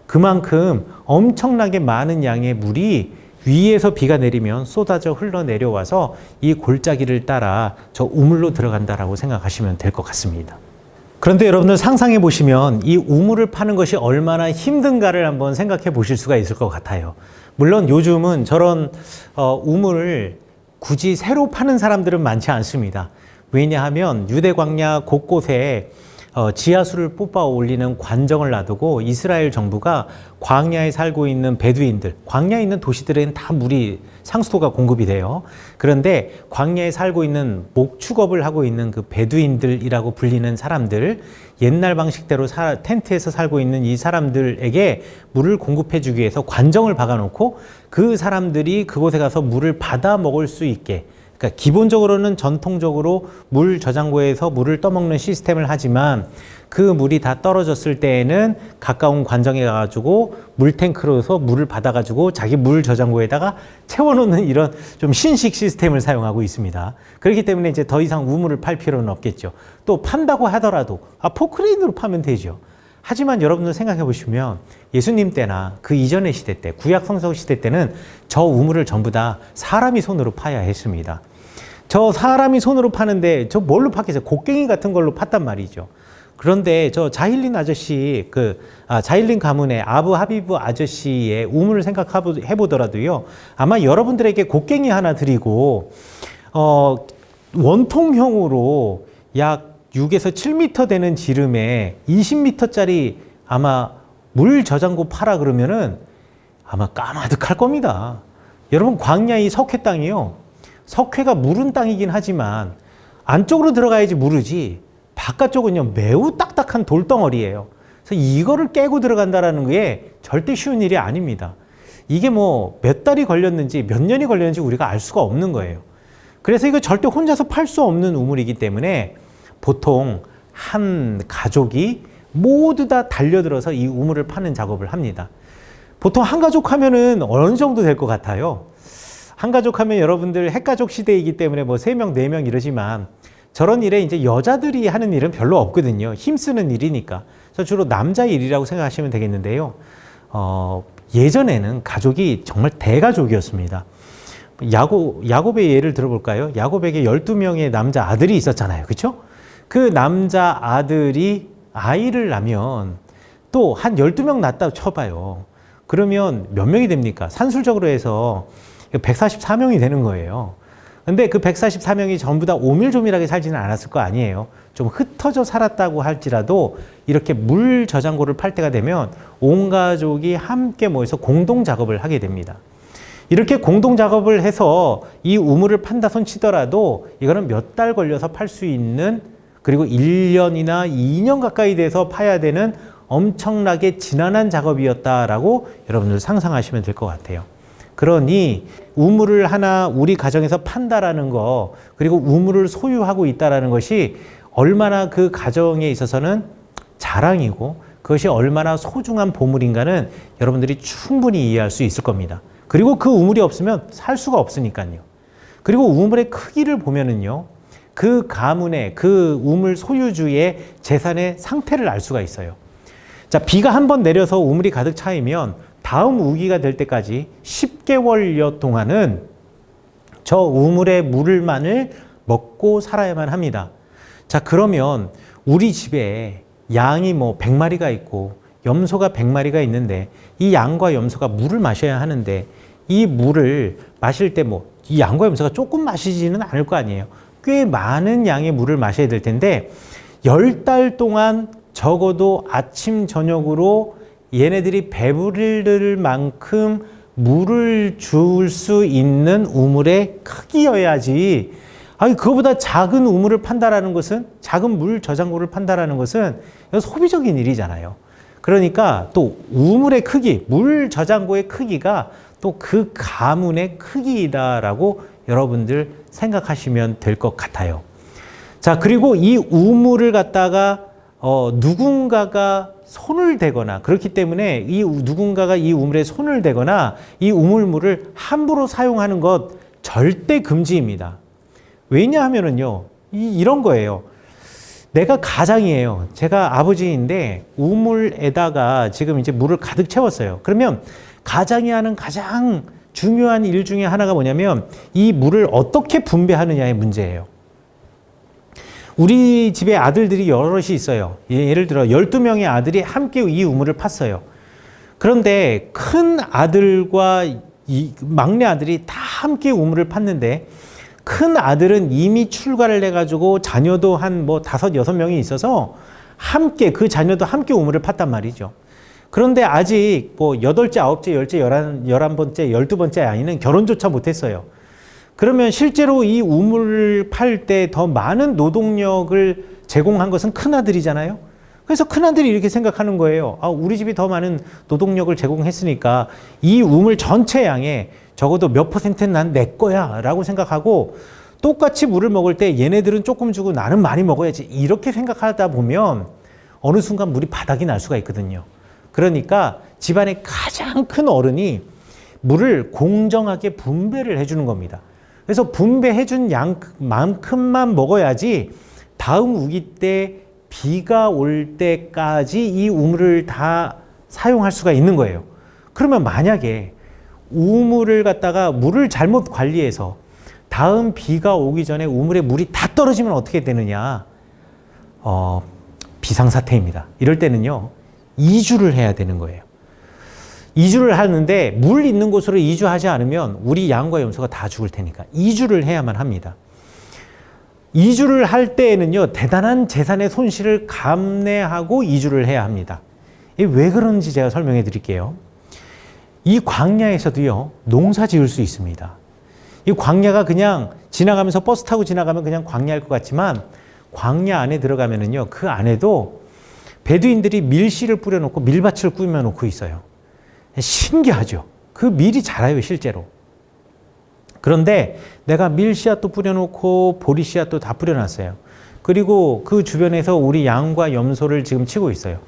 그만큼 엄청나게 많은 양의 물이 위에서 비가 내리면 쏟아져 흘러내려와서 이 골짜기를 따라 저 우물로 들어간다라고 생각하시면 될 것 같습니다. 그런데 여러분들 상상해 보시면 이 우물을 파는 것이 얼마나 힘든가를 한번 생각해 보실 수가 있을 것 같아요. 물론 요즘은 저런 우물을 굳이 새로 파는 사람들은 많지 않습니다. 왜냐하면 유대 광야 곳곳에 지하수를 뽑아 올리는 관정을 놔두고 이스라엘 정부가 광야에 살고 있는 베두인들, 광야에 있는 도시들에는 다 물이 상수도가 공급이 돼요. 그런데 광야에 살고 있는 목축업을 하고 있는 그 베두인들이라고 불리는 사람들, 옛날 방식대로 텐트에서 살고 있는 이 사람들에게 물을 공급해 주기 위해서 관정을 박아놓고 그 사람들이 그곳에 가서 물을 받아 먹을 수 있게, 그러니까 기본적으로는 전통적으로 물 저장고에서 물을 떠먹는 시스템을 하지만 그 물이 다 떨어졌을 때에는 가까운 관정에 가가지고 물탱크로서 물을 받아가지고 자기 물 저장고에다가 채워놓는 이런 좀 신식 시스템을 사용하고 있습니다. 그렇기 때문에 이제 더 이상 우물을 팔 필요는 없겠죠. 또 판다고 하더라도 포크레인으로 파면 되죠. 하지만 여러분들 생각해 보시면 예수님 때나 그 이전의 시대 때, 구약 성서 시대 때는 저 우물을 전부 다 사람이 손으로 파야 했습니다. 저 사람이 손으로 파는데 저 뭘로 팠겠어요? 곡괭이 같은 걸로 팠단 말이죠. 그런데 저 자힐린 아저씨, 자힐린 가문의 아부 하비브 아저씨의 우물을 생각해 보더라도요, 아마 여러분들에게 곡괭이 하나 드리고, 원통형으로 약 6에서 7m 되는 지름에 20m짜리 아마 물 저장고 파라 그러면은 아마 까마득할 겁니다. 여러분, 광야의 석회 땅이요. 석회가 무른 땅이긴 하지만 안쪽으로 들어가야지 무르지 바깥쪽은요 매우 딱딱한 돌덩어리예요. 그래서 이거를 깨고 들어간다라는 게 절대 쉬운 일이 아닙니다. 이게 뭐 몇 달이 걸렸는지 몇 년이 걸렸는지 우리가 알 수가 없는 거예요. 그래서 이거 절대 혼자서 팔 수 없는 우물이기 때문에 보통 한 가족이 모두 다 달려들어서 이 우물을 파는 작업을 합니다. 보통 한 가족 하면은 어느 정도 될 것 같아요? 한 가족 하면 여러분들 핵가족 시대이기 때문에 뭐 3명, 4명 이러지만 저런 일에 이제 여자들이 하는 일은 별로 없거든요. 힘쓰는 일이니까. 그래서 주로 남자 일이라고 생각하시면 되겠는데요. 예전에는 가족이 정말 대가족이었습니다. 야곱의 예를 들어볼까요? 야곱에게 12명의 남자 아들이 있었잖아요. 그렇죠? 그 남자 아들이 아이를 낳으면 또 한 12명 낳았다고 쳐봐요. 그러면 몇 명이 됩니까? 산술적으로 해서 144명이 되는 거예요. 근데 그 144명이 전부 다 오밀조밀하게 살지는 않았을 거 아니에요. 좀 흩어져 살았다고 할지라도 이렇게 물 저장고를 팔 때가 되면 온 가족이 함께 모여서 공동 작업을 하게 됩니다. 이렇게 공동 작업을 해서 이 우물을 판다 손 치더라도 이거는 몇 달 걸려서 팔 수 있는, 그리고 1년이나 2년 가까이 돼서 파야 되는 엄청나게 지난한 작업이었다라고 여러분들 상상하시면 될 것 같아요. 그러니 우물을 하나 우리 가정에서 판다라는 거, 그리고 우물을 소유하고 있다라는 것이 얼마나 그 가정에 있어서는 자랑이고 그것이 얼마나 소중한 보물인가는 여러분들이 충분히 이해할 수 있을 겁니다. 그리고 그 우물이 없으면 살 수가 없으니까요. 그리고 우물의 크기를 보면은요, 그 가문의, 그 우물 소유주의 재산의 상태를 알 수가 있어요. 자, 비가 한번 내려서 우물이 가득 차이면 다음 우기가 될 때까지 10개월여 동안은 저 우물의 물만을 먹고 살아야만 합니다. 자, 그러면 우리 집에 양이 뭐 100마리가 있고 염소가 100마리가 있는데 이 양과 염소가 물을 마셔야 하는데 이 물을 마실 때 뭐 이 양과 염소가 조금 마시지는 않을 거 아니에요. 꽤 많은 양의 물을 마셔야 될 텐데 10달 동안 적어도 아침 저녁으로 얘네들이 배부를 만큼 물을 줄 수 있는 우물의 크기여야지. 아니, 그거보다 작은 우물을 판다라는 것은, 작은 물 저장고를 판다라는 것은 소비적인 일이잖아요. 그러니까 또 우물의 크기, 물 저장고의 크기가 또 그 가문의 크기이다라고 여러분들 생각하시면 될 것 같아요. 자, 그리고 이 우물을 갖다가 누군가가 손을 대거나, 그렇기 때문에 누군가가 이 우물에 손을 대거나 이 우물물을 함부로 사용하는 것 절대 금지입니다. 왜냐하면은요, 이런 거예요. 내가 가장이에요. 제가 아버지인데 우물에다가 지금 이제 물을 가득 채웠어요. 그러면 가장이 하는 가장 중요한 일 중에 하나가 뭐냐면 이 물을 어떻게 분배하느냐의 문제예요. 우리 집에 아들들이 여럿이 있어요. 예를 들어 12명의 아들이 함께 이 우물을 팠어요. 그런데 큰 아들과 이 막내 아들이 다 함께 우물을 팠는데 큰 아들은 이미 출가를 해가지고 자녀도 한 뭐 5, 6명이 있어서 함께 그 자녀도 함께 우물을 팠단 말이죠. 그런데 아직 뭐 8째, 9째, 10째, 11번째, 12번째 아이는 결혼조차 못했어요. 그러면 실제로 이 우물을 팔 때 더 많은 노동력을 제공한 것은 큰아들이잖아요. 그래서 큰아들이 이렇게 생각하는 거예요. 아, 우리 집이 더 많은 노동력을 제공했으니까 이 우물 전체 양에 적어도 몇 %는 난 내 거야 라고 생각하고 똑같이 물을 먹을 때 얘네들은 조금 주고 나는 많이 먹어야지 이렇게 생각하다 보면 어느 순간 물이 바닥이 날 수가 있거든요. 그러니까 집안의 가장 큰 어른이 물을 공정하게 분배를 해주는 겁니다. 그래서 분배해준 양만큼만 먹어야지 다음 우기 때 비가 올 때까지 이 우물을 다 사용할 수가 있는 거예요. 그러면 만약에 우물을 갖다가 물을 잘못 관리해서 다음 비가 오기 전에 우물에 물이 다 떨어지면 어떻게 되느냐? 비상사태입니다. 이럴 때는요, 이주를 해야 되는 거예요. 이주를 하는데 물 있는 곳으로 이주하지 않으면 우리 양과 염소가 다 죽을 테니까 이주를 해야만 합니다. 이주를 할 때에는요, 대단한 재산의 손실을 감내하고 이주를 해야 합니다. 이게 왜 그런지 제가 설명해 드릴게요. 이 광야에서도요, 농사 지을 수 있습니다. 이 광야가 그냥 지나가면서 버스 타고 지나가면 그냥 광야일 것 같지만 광야 안에 들어가면은요, 그 안에도 베두인들이 밀씨를 뿌려놓고 밀밭을 꾸며놓고 있어요. 신기하죠. 그 밀이 자라요, 실제로. 그런데 내가 밀씨앗도 뿌려놓고 보리씨앗도 다 뿌려놨어요. 그리고 그 주변에서 우리 양과 염소를 지금 치고 있어요.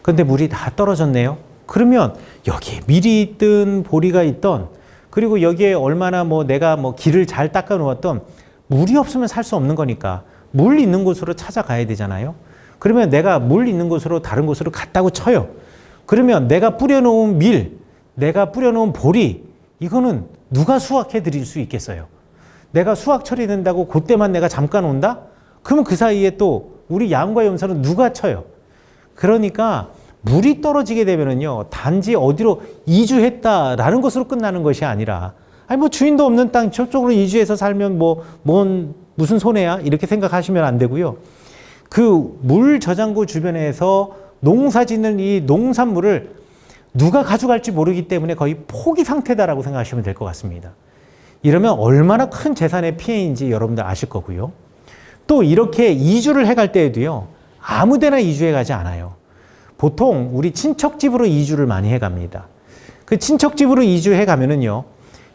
그런데 물이 다 떨어졌네요. 그러면 여기에 밀이 있든 보리가 있던, 그리고 여기에 얼마나 내가 길을 잘 닦아 놓았던, 물이 없으면 살 수 없는 거니까 물 있는 곳으로 찾아가야 되잖아요. 그러면 내가 물 있는 곳으로 다른 곳으로 갔다고 쳐요. 그러면 내가 뿌려놓은 밀, 내가 뿌려놓은 보리, 이거는 누가 수확해 드릴 수 있겠어요? 내가 수확 처리된다고 그때만 내가 잠깐 온다? 그러면 그 사이에 또 우리 양과 염소는 누가 쳐요? 그러니까 물이 떨어지게 되면은요, 단지 어디로 이주했다라는 것으로 끝나는 것이 아니라, 아니 주인도 없는 땅 저쪽으로 이주해서 살면 무슨 손해야? 이렇게 생각하시면 안 되고요. 그 물 저장고 주변에서 농사 짓는 이 농산물을 누가 가져갈지 모르기 때문에 거의 포기 상태다라고 생각하시면 될 것 같습니다. 이러면 얼마나 큰 재산의 피해인지 여러분들 아실 거고요. 또 이렇게 이주를 해갈 때에도요, 아무 데나 이주해 가지 않아요. 보통 우리 친척집으로 이주를 많이 해 갑니다. 그 친척집으로 이주해 가면은요,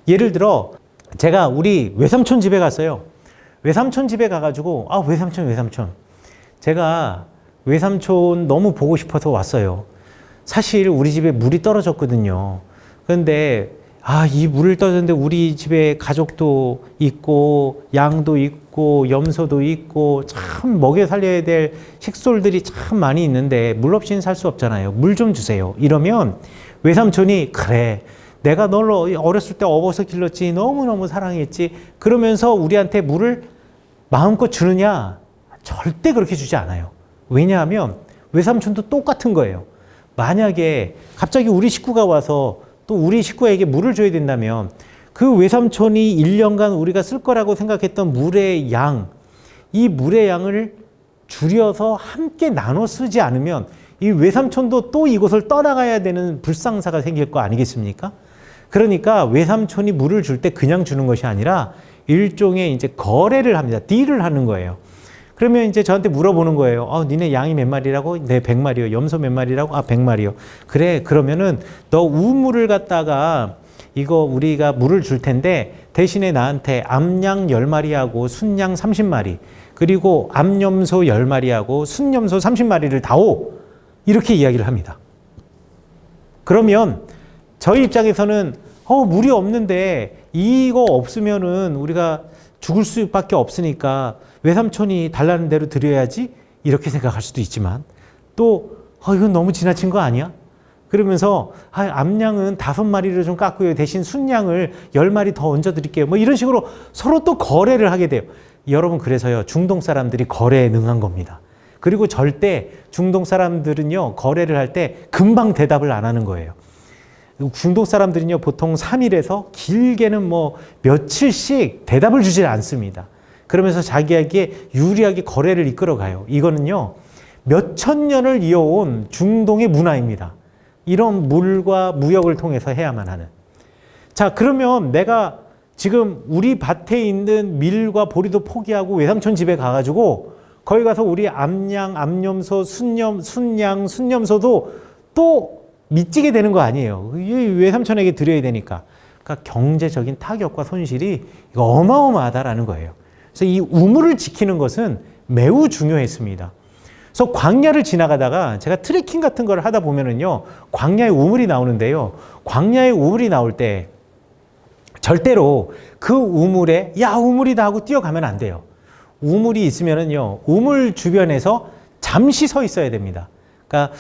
예를 들어 제가 우리 외삼촌 집에 갔어요. 외삼촌 집에 가가지고, 외삼촌. 제가 외삼촌 너무 보고 싶어서 왔어요. 사실 우리 집에 물이 떨어졌거든요. 그런데 이 물을 떨어졌는데 우리 집에 가족도 있고 양도 있고 염소도 있고 참 먹여 살려야 될 식솔들이 참 많이 있는데 물 없이는 살 수 없잖아요. 물 좀 주세요. 이러면 외삼촌이 그래, 내가 널 어렸을 때 업어서 길렀지, 너무너무 사랑했지, 그러면서 우리한테 물을 마음껏 주느냐? 절대 그렇게 주지 않아요. 왜냐하면 외삼촌도 똑같은 거예요. 만약에 갑자기 우리 식구가 와서 또 우리 식구에게 물을 줘야 된다면 그 외삼촌이 1년간 우리가 쓸 거라고 생각했던 물의 양, 이 물의 양을 줄여서 함께 나눠 쓰지 않으면 이 외삼촌도 또 이곳을 떠나가야 되는 불상사가 생길 거 아니겠습니까? 그러니까 외삼촌이 물을 줄 때 그냥 주는 것이 아니라 일종의 이제 거래를 합니다. 딜을 하는 거예요. 그러면 이제 저한테 물어보는 거예요. 니네 양이 몇 마리라고? 네, 100마리요. 염소 몇 마리라고? 100마리요. 그래, 그러면은 너 우물을 갖다가 이거 우리가 물을 줄 텐데 대신에 나한테 암양 10마리하고 순양 30마리, 그리고 암염소 10마리하고 순염소 30마리를 다오. 이렇게 이야기를 합니다. 그러면 저희 입장에서는 물이 없는데 이거 없으면은 우리가 죽을 수밖에 없으니까 외삼촌이 달라는 대로 드려야지, 이렇게 생각할 수도 있지만 또 이건 너무 지나친 거 아니야? 그러면서 암양은 5마리를 좀 깎고요. 대신 순양을 10마리 더 얹어 드릴게요. 뭐 이런 식으로 서로 또 거래를 하게 돼요. 여러분, 그래서요, 중동 사람들이 거래에 능한 겁니다. 그리고 절대 중동 사람들은요, 거래를 할 때 금방 대답을 안 하는 거예요. 중동 사람들은요, 보통 3일에서 길게는 뭐 며칠씩 대답을 주질 않습니다. 그러면서 자기에게 유리하게 거래를 이끌어 가요. 이거는요, 몇천 년을 이어온 중동의 문화입니다. 이런 물과 무역을 통해서 해야만 하는. 자, 그러면 내가 지금 우리 밭에 있는 밀과 보리도 포기하고 외삼촌 집에 가가지고 거기 가서 우리 암양, 암염소, 순양, 순염소도 또 미치게 되는 거 아니에요. 외삼촌에게 드려야 되니까. 그러니까 경제적인 타격과 손실이 이거 어마어마하다라는 거예요. 그래서 이 우물을 지키는 것은 매우 중요했습니다. 그래서 광야를 지나가다가 제가 트레킹 같은 걸 하다 보면은요, 광야에 우물이 나오는데요. 광야에 우물이 나올 때 절대로 그 우물에 야, 우물이다 하고 뛰어가면 안 돼요. 우물이 있으면은요, 우물 주변에서 잠시 서 있어야 됩니다. 그러니까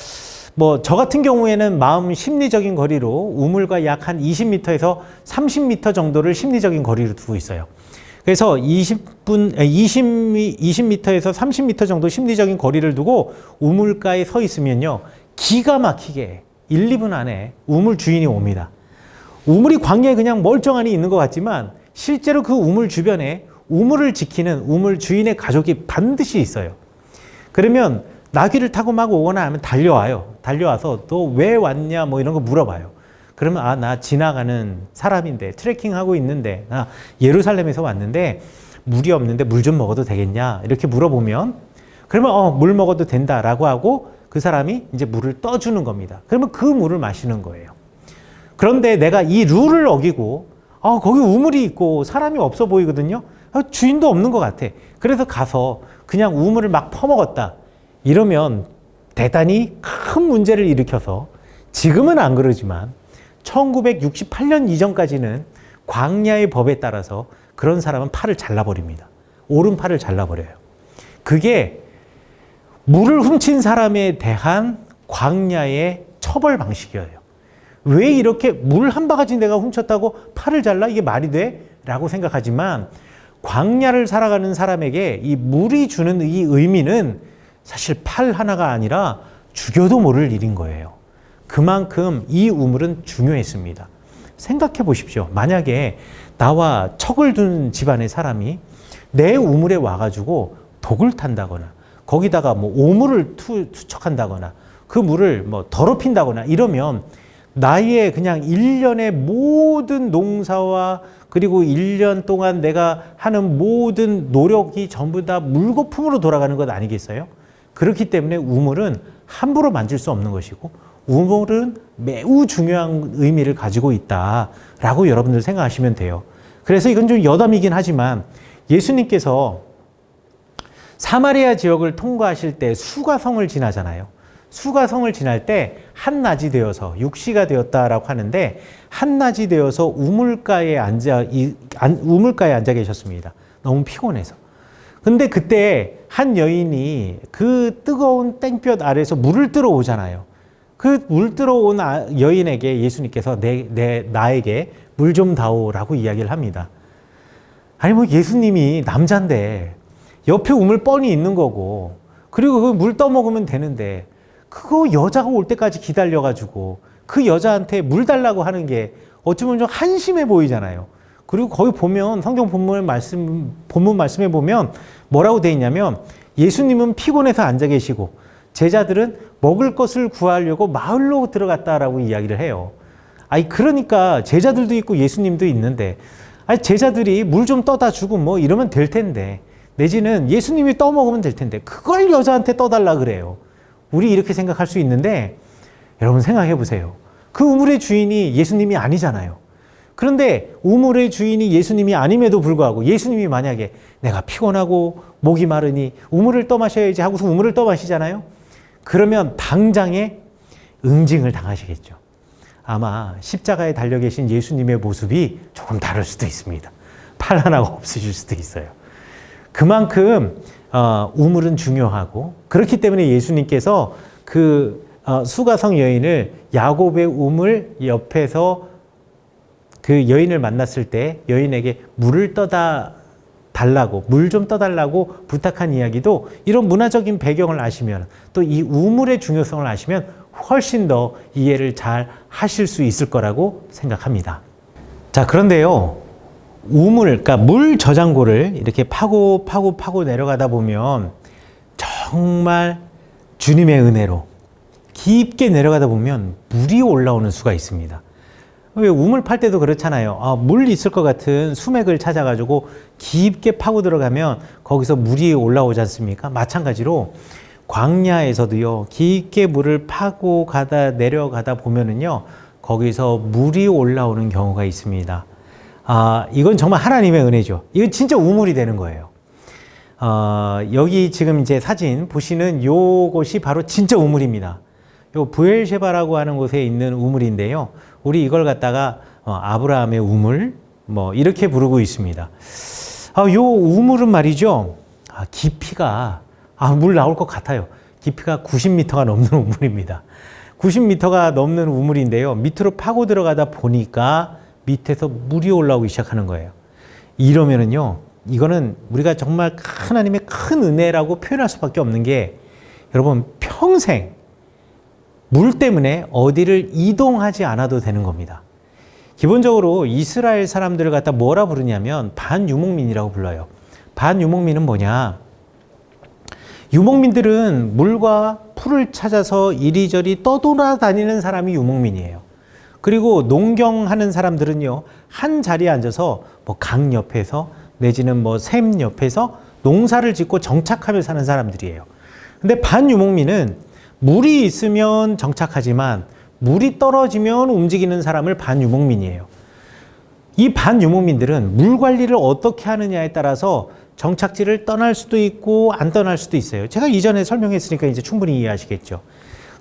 뭐 저 같은 경우에는 마음 심리적인 거리로 우물과 약 한 20m에서 30m 정도를 심리적인 거리로 두고 있어요. 그래서 20m에서 30m 정도 심리적인 거리를 두고 우물가에 서 있으면요, 기가 막히게 1, 2분 안에 우물 주인이 옵니다. 우물이 광야에 그냥 멀쩡하니 있는 것 같지만 실제로 그 우물 주변에 우물을 지키는 우물 주인의 가족이 반드시 있어요. 그러면 나귀를 타고 막 오거나 하면 달려와요. 달려와서 너 왜 왔냐 뭐 이런 거 물어봐요. 그러면 나 지나가는 사람인데 트레킹하고 있는데 나 예루살렘에서 왔는데 물이 없는데 물 좀 먹어도 되겠냐 이렇게 물어보면, 그러면 물 먹어도 된다라고 하고 그 사람이 이제 물을 떠주는 겁니다. 그러면 그 물을 마시는 거예요. 그런데 내가 이 룰을 어기고 거기 우물이 있고 사람이 없어 보이거든요. 주인도 없는 것 같아. 그래서 가서 그냥 우물을 막 퍼먹었다. 이러면 대단히 큰 문제를 일으켜서, 지금은 안 그러지만 1968년 이전까지는 광야의 법에 따라서 그런 사람은 팔을 잘라버립니다. 오른팔을 잘라버려요. 그게 물을 훔친 사람에 대한 광야의 처벌 방식이에요. 왜 이렇게 물 한 바가지 내가 훔쳤다고 팔을 잘라? 이게 말이 돼? 라고 생각하지만 광야를 살아가는 사람에게 이 물이 주는 이 의미는 사실 팔 하나가 아니라 죽여도 모를 일인 거예요. 그만큼 이 우물은 중요했습니다. 생각해 보십시오. 만약에 나와 척을 둔 집안의 사람이 내 우물에 와가지고 독을 탄다거나 거기다가 뭐 오물을 투척한다거나 그 물을 뭐 더럽힌다거나 이러면 나의 그냥 1년의 모든 농사와 그리고 1년 동안 내가 하는 모든 노력이 전부 다 물거품으로 돌아가는 것 아니겠어요? 그렇기 때문에 우물은 함부로 만질 수 없는 것이고 우물은 매우 중요한 의미를 가지고 있다라고 여러분들 생각하시면 돼요. 그래서 이건 좀 여담이긴 하지만 예수님께서 사마리아 지역을 통과하실 때 수가성을 지나잖아요. 수가성을 지날 때 한낮이 되어서 6시가 되었다라고 하는데 한낮이 되어서 우물가에 앉아 계셨습니다. 너무 피곤해서. 근데 그때 한 여인이 그 뜨거운 땡볕 아래에서 물을 뜨러 오잖아요. 그 물 뜨러 온 여인에게 예수님께서 나에게 물 좀 다오라고 이야기를 합니다. 아니 뭐 예수님이 남자인데 옆에 우물 뻔히 있는 거고 그리고 그 물 떠먹으면 되는데 그거 여자가 올 때까지 기다려가지고 그 여자한테 물 달라고 하는 게 어쩌면 좀 한심해 보이잖아요. 그리고 거기 보면 성경 본문 말씀에 보면 뭐라고 돼 있냐면 예수님은 피곤해서 앉아 계시고 제자들은 먹을 것을 구하려고 마을로 들어갔다라고 이야기를 해요. 아니 그러니까 제자들도 있고 예수님도 있는데 제자들이 물 좀 떠다 주고 뭐 이러면 될 텐데 내지는 예수님이 떠먹으면 될 텐데 그걸 여자한테 떠달라 그래요. 우리 이렇게 생각할 수 있는데 여러분 생각해 보세요. 그 우물의 주인이 예수님이 아니잖아요. 그런데 우물의 주인이 예수님이 아님에도 불구하고 예수님이 만약에 내가 피곤하고 목이 마르니 우물을 떠마셔야지 하고서 우물을 떠마시잖아요. 그러면 당장에 응징을 당하시겠죠. 아마 십자가에 달려 계신 예수님의 모습이 조금 다를 수도 있습니다. 팔 하나가 없으실 수도 있어요. 그만큼 우물은 중요하고 그렇기 때문에 예수님께서 그 수가성 여인을 야곱의 우물 옆에서 그 여인을 만났을 때 여인에게 물을 떠다 달라고, 물 좀 떠달라고 부탁한 이야기도 이런 문화적인 배경을 아시면, 또 이 우물의 중요성을 아시면 훨씬 더 이해를 잘 하실 수 있을 거라고 생각합니다. 자, 그런데요, 그러니까 물 저장고를 이렇게 파고 내려가다 보면 정말 주님의 은혜로 깊게 내려가다 보면 물이 올라오는 수가 있습니다. 왜 우물 팔 때도 그렇잖아요. 물 있을 것 같은 수맥을 찾아가지고 깊게 파고 들어가면 거기서 물이 올라오지 않습니까? 마찬가지로 광야에서도요, 깊게 물을 파고 내려가다 보면은요, 거기서 물이 올라오는 경우가 있습니다. 이건 정말 하나님의 은혜죠. 이건 진짜 우물이 되는 거예요. 여기 지금 이제 사진 보시는 요곳이 바로 진짜 우물입니다. 요 브엘셰바라고 하는 곳에 있는 우물인데요. 우리 이걸 갖다가 아브라함의 우물 뭐 이렇게 부르고 있습니다. 요 우물은 말이죠. 깊이가 물 나올 것 같아요. 깊이가 90m가 넘는 우물입니다. 90m가 넘는 우물인데요. 밑으로 파고 들어가다 보니까 밑에서 물이 올라오기 시작하는 거예요. 이러면은요, 이거는 우리가 정말 하나님의 큰 은혜라고 표현할 수밖에 없는 게, 여러분 평생 물 때문에 어디를 이동하지 않아도 되는 겁니다. 기본적으로 이스라엘 사람들을 갖다 뭐라 부르냐면 반유목민이라고 불러요. 반유목민은 뭐냐? 유목민들은 물과 풀을 찾아서 이리저리 떠돌아다니는 사람이 유목민이에요. 그리고 농경하는 사람들은요, 한 자리에 앉아서 뭐 강 옆에서 내지는 뭐 샘 옆에서 농사를 짓고 정착하며 사는 사람들이에요. 근데 반유목민은 물이 있으면 정착하지만 물이 떨어지면 움직이는 사람을 반유목민이에요. 이 반유목민들은 물 관리를 어떻게 하느냐에 따라서 정착지를 떠날 수도 있고 안 떠날 수도 있어요. 제가 이전에 설명했으니까 이제 충분히 이해하시겠죠.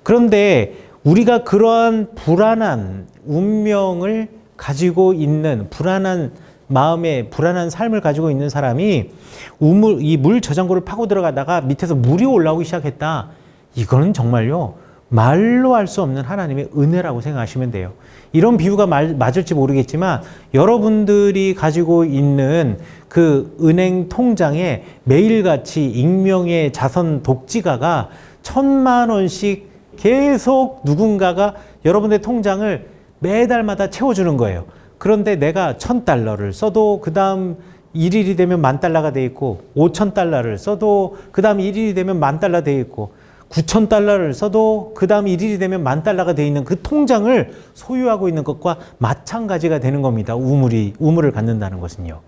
그런데 우리가 그러한 불안한 운명을 가지고 있는, 불안한 마음에 불안한 삶을 가지고 있는 사람이 이 물 저장고를 파고 들어가다가 밑에서 물이 올라오기 시작했다. 이거는 정말요, 말로 할 수 없는 하나님의 은혜라고 생각하시면 돼요. 이런 비유가 맞을지 모르겠지만 여러분들이 가지고 있는 그 은행 통장에 매일같이 익명의 자선 독지가가 1,000만 원씩 계속 누군가가 여러분의 통장을 매달마다 채워주는 거예요. 그런데 내가 $1,000를 써도 그 다음 1일이 되면 $10,000가 돼 있고, $5,000를 써도 그 다음 1일이 되면 $10,000 돼 있고, $9,000를 써도 그 다음 1일이 되면 $10,000가 돼 있는 그 통장을 소유하고 있는 것과 마찬가지가 되는 겁니다. 우물을 갖는다는 것은요.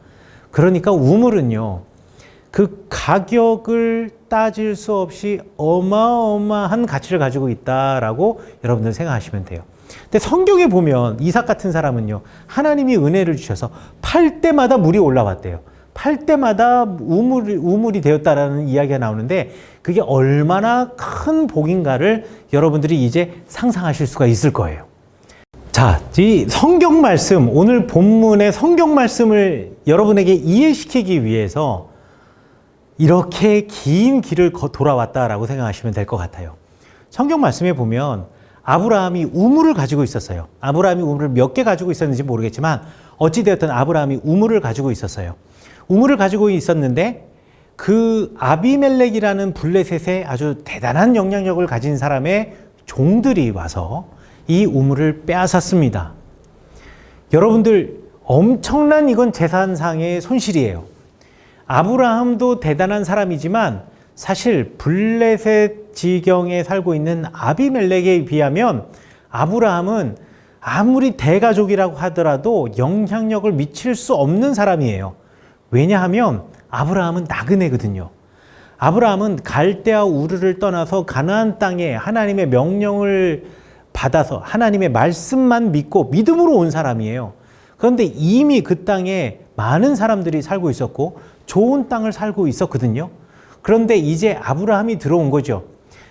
그러니까 우물은요, 그 가격을 따질 수 없이 어마어마한 가치를 가지고 있다라고 여러분들 생각하시면 돼요. 근데 성경에 보면 이삭 같은 사람은요, 하나님이 은혜를 주셔서 팔 때마다 물이 올라왔대요. 팔 때마다 우물이 되었다라는 이야기가 나오는데, 그게 얼마나 큰 복인가를 여러분들이 이제 상상하실 수가 있을 거예요. 자, 이 성경 말씀, 오늘 본문의 성경 말씀을 여러분에게 이해시키기 위해서 이렇게 긴 길을 돌아왔다라고 생각하시면 될 것 같아요. 성경 말씀에 보면 아브라함이 우물을 가지고 있었어요. 아브라함이 우물을 몇 개 가지고 있었는지 모르겠지만 어찌되었든 아브라함이 우물을 가지고 있었어요. 우물을 가지고 있었는데 그 아비멜렉이라는 블레셋의 아주 대단한 영향력을 가진 사람의 종들이 와서 이 우물을 빼앗았습니다. 여러분들, 엄청난 이건 재산상의 손실이에요. 아브라함도 대단한 사람이지만 사실 블레셋 지경에 살고 있는 아비멜렉에 비하면 아브라함은 아무리 대가족이라고 하더라도 영향력을 미칠 수 없는 사람이에요. 왜냐하면 아브라함은 나그네거든요. 아브라함은 갈대아 우르를 떠나서 가나안 땅에 하나님의 명령을 받아서 하나님의 말씀만 믿고 믿음으로 온 사람이에요. 그런데 이미 그 땅에 많은 사람들이 살고 있었고 좋은 땅을 살고 있었거든요. 그런데 이제 아브라함이 들어온 거죠.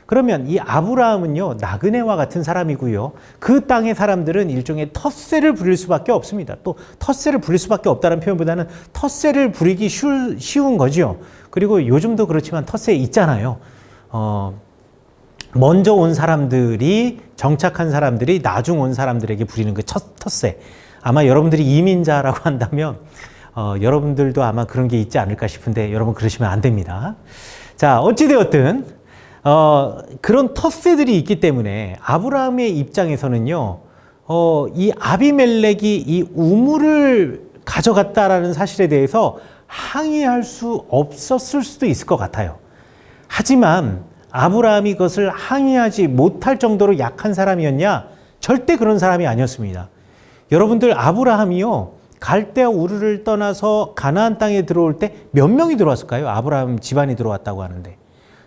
그러면 이 아브라함은요, 나그네와 같은 사람이고요. 그 땅의 사람들은 일종의 텃세를 부릴 수밖에 없습니다. 또 텃세를 부릴 수밖에 없다는 표현보다는 텃세를 부리기 쉬운 거죠. 그리고 요즘도 그렇지만 텃세 있잖아요. 먼저 온 사람들이, 정착한 사람들이 나중 온 사람들에게 부리는 그 텃세. 아마 여러분들이 이민자라고 한다면 여러분들도 아마 그런 게 있지 않을까 싶은데 여러분 그러시면 안 됩니다. 자, 어찌되었든 그런 텃세들이 있기 때문에 아브라함의 입장에서는요, 이 아비멜렉이 이 우물을 가져갔다라는 사실에 대해서 항의할 수 없었을 수도 있을 것 같아요. 하지만 아브라함이 그것을 항의하지 못할 정도로 약한 사람이었냐? 절대 그런 사람이 아니었습니다. 여러분들, 아브라함이요, 갈대아 우르를 떠나서 가나안 땅에 들어올 때 몇 명이 들어왔을까요? 아브라함 집안이 들어왔다고 하는데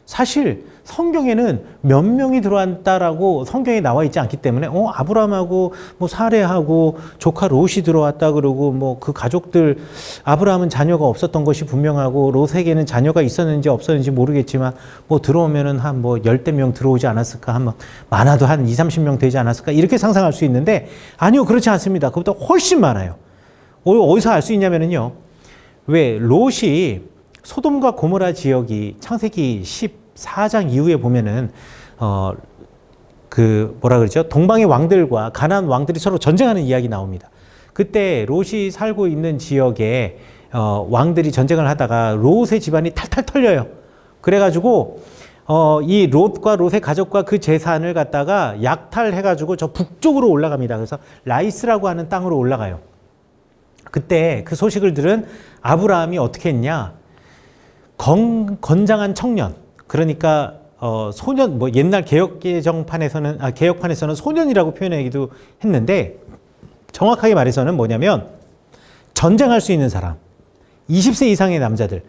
사실 성경에는 몇 명이 들어왔다라고 성경에 나와 있지 않기 때문에 아브라함하고 뭐 사레하고 조카 롯이 들어왔다 그러고 뭐 그 가족들, 아브라함은 자녀가 없었던 것이 분명하고 롯에게는 자녀가 있었는지 없었는지 모르겠지만 뭐 들어오면은 한 뭐 10대 명 들어오지 않았을까, 한 많아도 한 20, 30명 되지 않았을까, 이렇게 상상할 수 있는데 아니요, 그렇지 않습니다. 그것보다 훨씬 많아요. 어디서 알 수 있냐면은요, 왜 롯이 소돔과 고모라 지역이 창세기 14장 이후에 보면은 동방의 왕들과 가나안 왕들이 서로 전쟁하는 이야기 나옵니다. 그때 롯이 살고 있는 지역에 왕들이 전쟁을 하다가 롯의 집안이 탈탈 털려요. 그래가지고 이 롯과 롯의 가족과 그 재산을 갖다가 약탈해가지고 저 북쪽으로 올라갑니다. 그래서 라이스라고 하는 땅으로 올라가요. 그때 그 소식을 들은 아브라함이 어떻게 했냐? 건장한 청년, 그러니까 소년, 뭐 옛날 개혁판에서는 소년이라고 표현하기도 했는데 정확하게 말해서는 뭐냐면 전쟁할 수 있는 사람, 20세 이상의 남자들,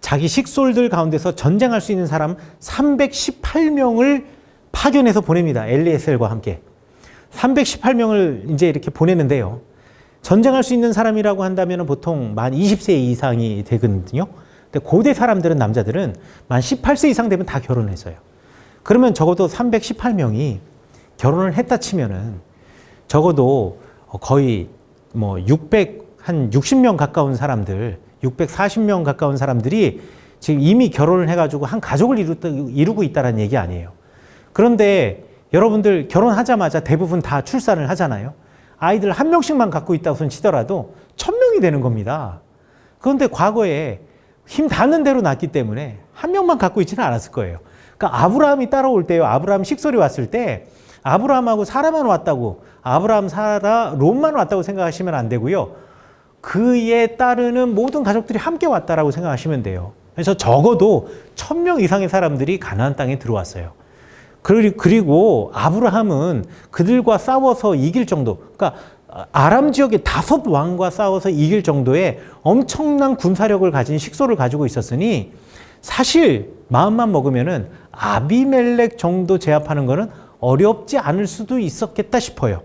자기 식솔들 가운데서 전쟁할 수 있는 사람 318명을 파견해서 보냅니다. 엘리에셀과 함께 318명을 이제 이렇게 보내는데요. 전쟁할 수 있는 사람이라고 한다면 보통 만 20세 이상이 되거든요. 근데 고대 사람들은, 남자들은 만 18세 이상 되면 다 결혼했어요. 그러면 적어도 318명이 결혼을 했다 치면은 적어도 거의 뭐 60명 가까운 사람들, 640명 가까운 사람들이 지금 이미 결혼을 해가지고 한 가족을 이루고 있다는 얘기 아니에요. 그런데 여러분들 결혼하자마자 대부분 다 출산을 하잖아요. 아이들 한 명씩만 갖고 있다고 치더라도 1000명이 되는 겁니다. 그런데 과거에 힘 닿는 대로 낳기 때문에 한 명만 갖고 있지는 않았을 거예요. 그러니까 아브라함이 따라올 때요, 아브라함 식솔이 왔을 때 아브라함하고 사라만 왔다고, 아브라함, 사라, 롯만 왔다고 생각하시면 안 되고요. 그에 따르는 모든 가족들이 함께 왔다라고 생각하시면 돼요. 그래서 적어도 1000명 이상의 사람들이 가나안 땅에 들어왔어요. 그리고 아브라함은 그들과 싸워서 이길 정도, 그러니까 아람 지역의 5 왕과 싸워서 이길 정도의 엄청난 군사력을 가진 식솔을 가지고 있었으니 사실 마음만 먹으면은 아비멜렉 정도 제압하는 거는 어렵지 않을 수도 있었겠다 싶어요.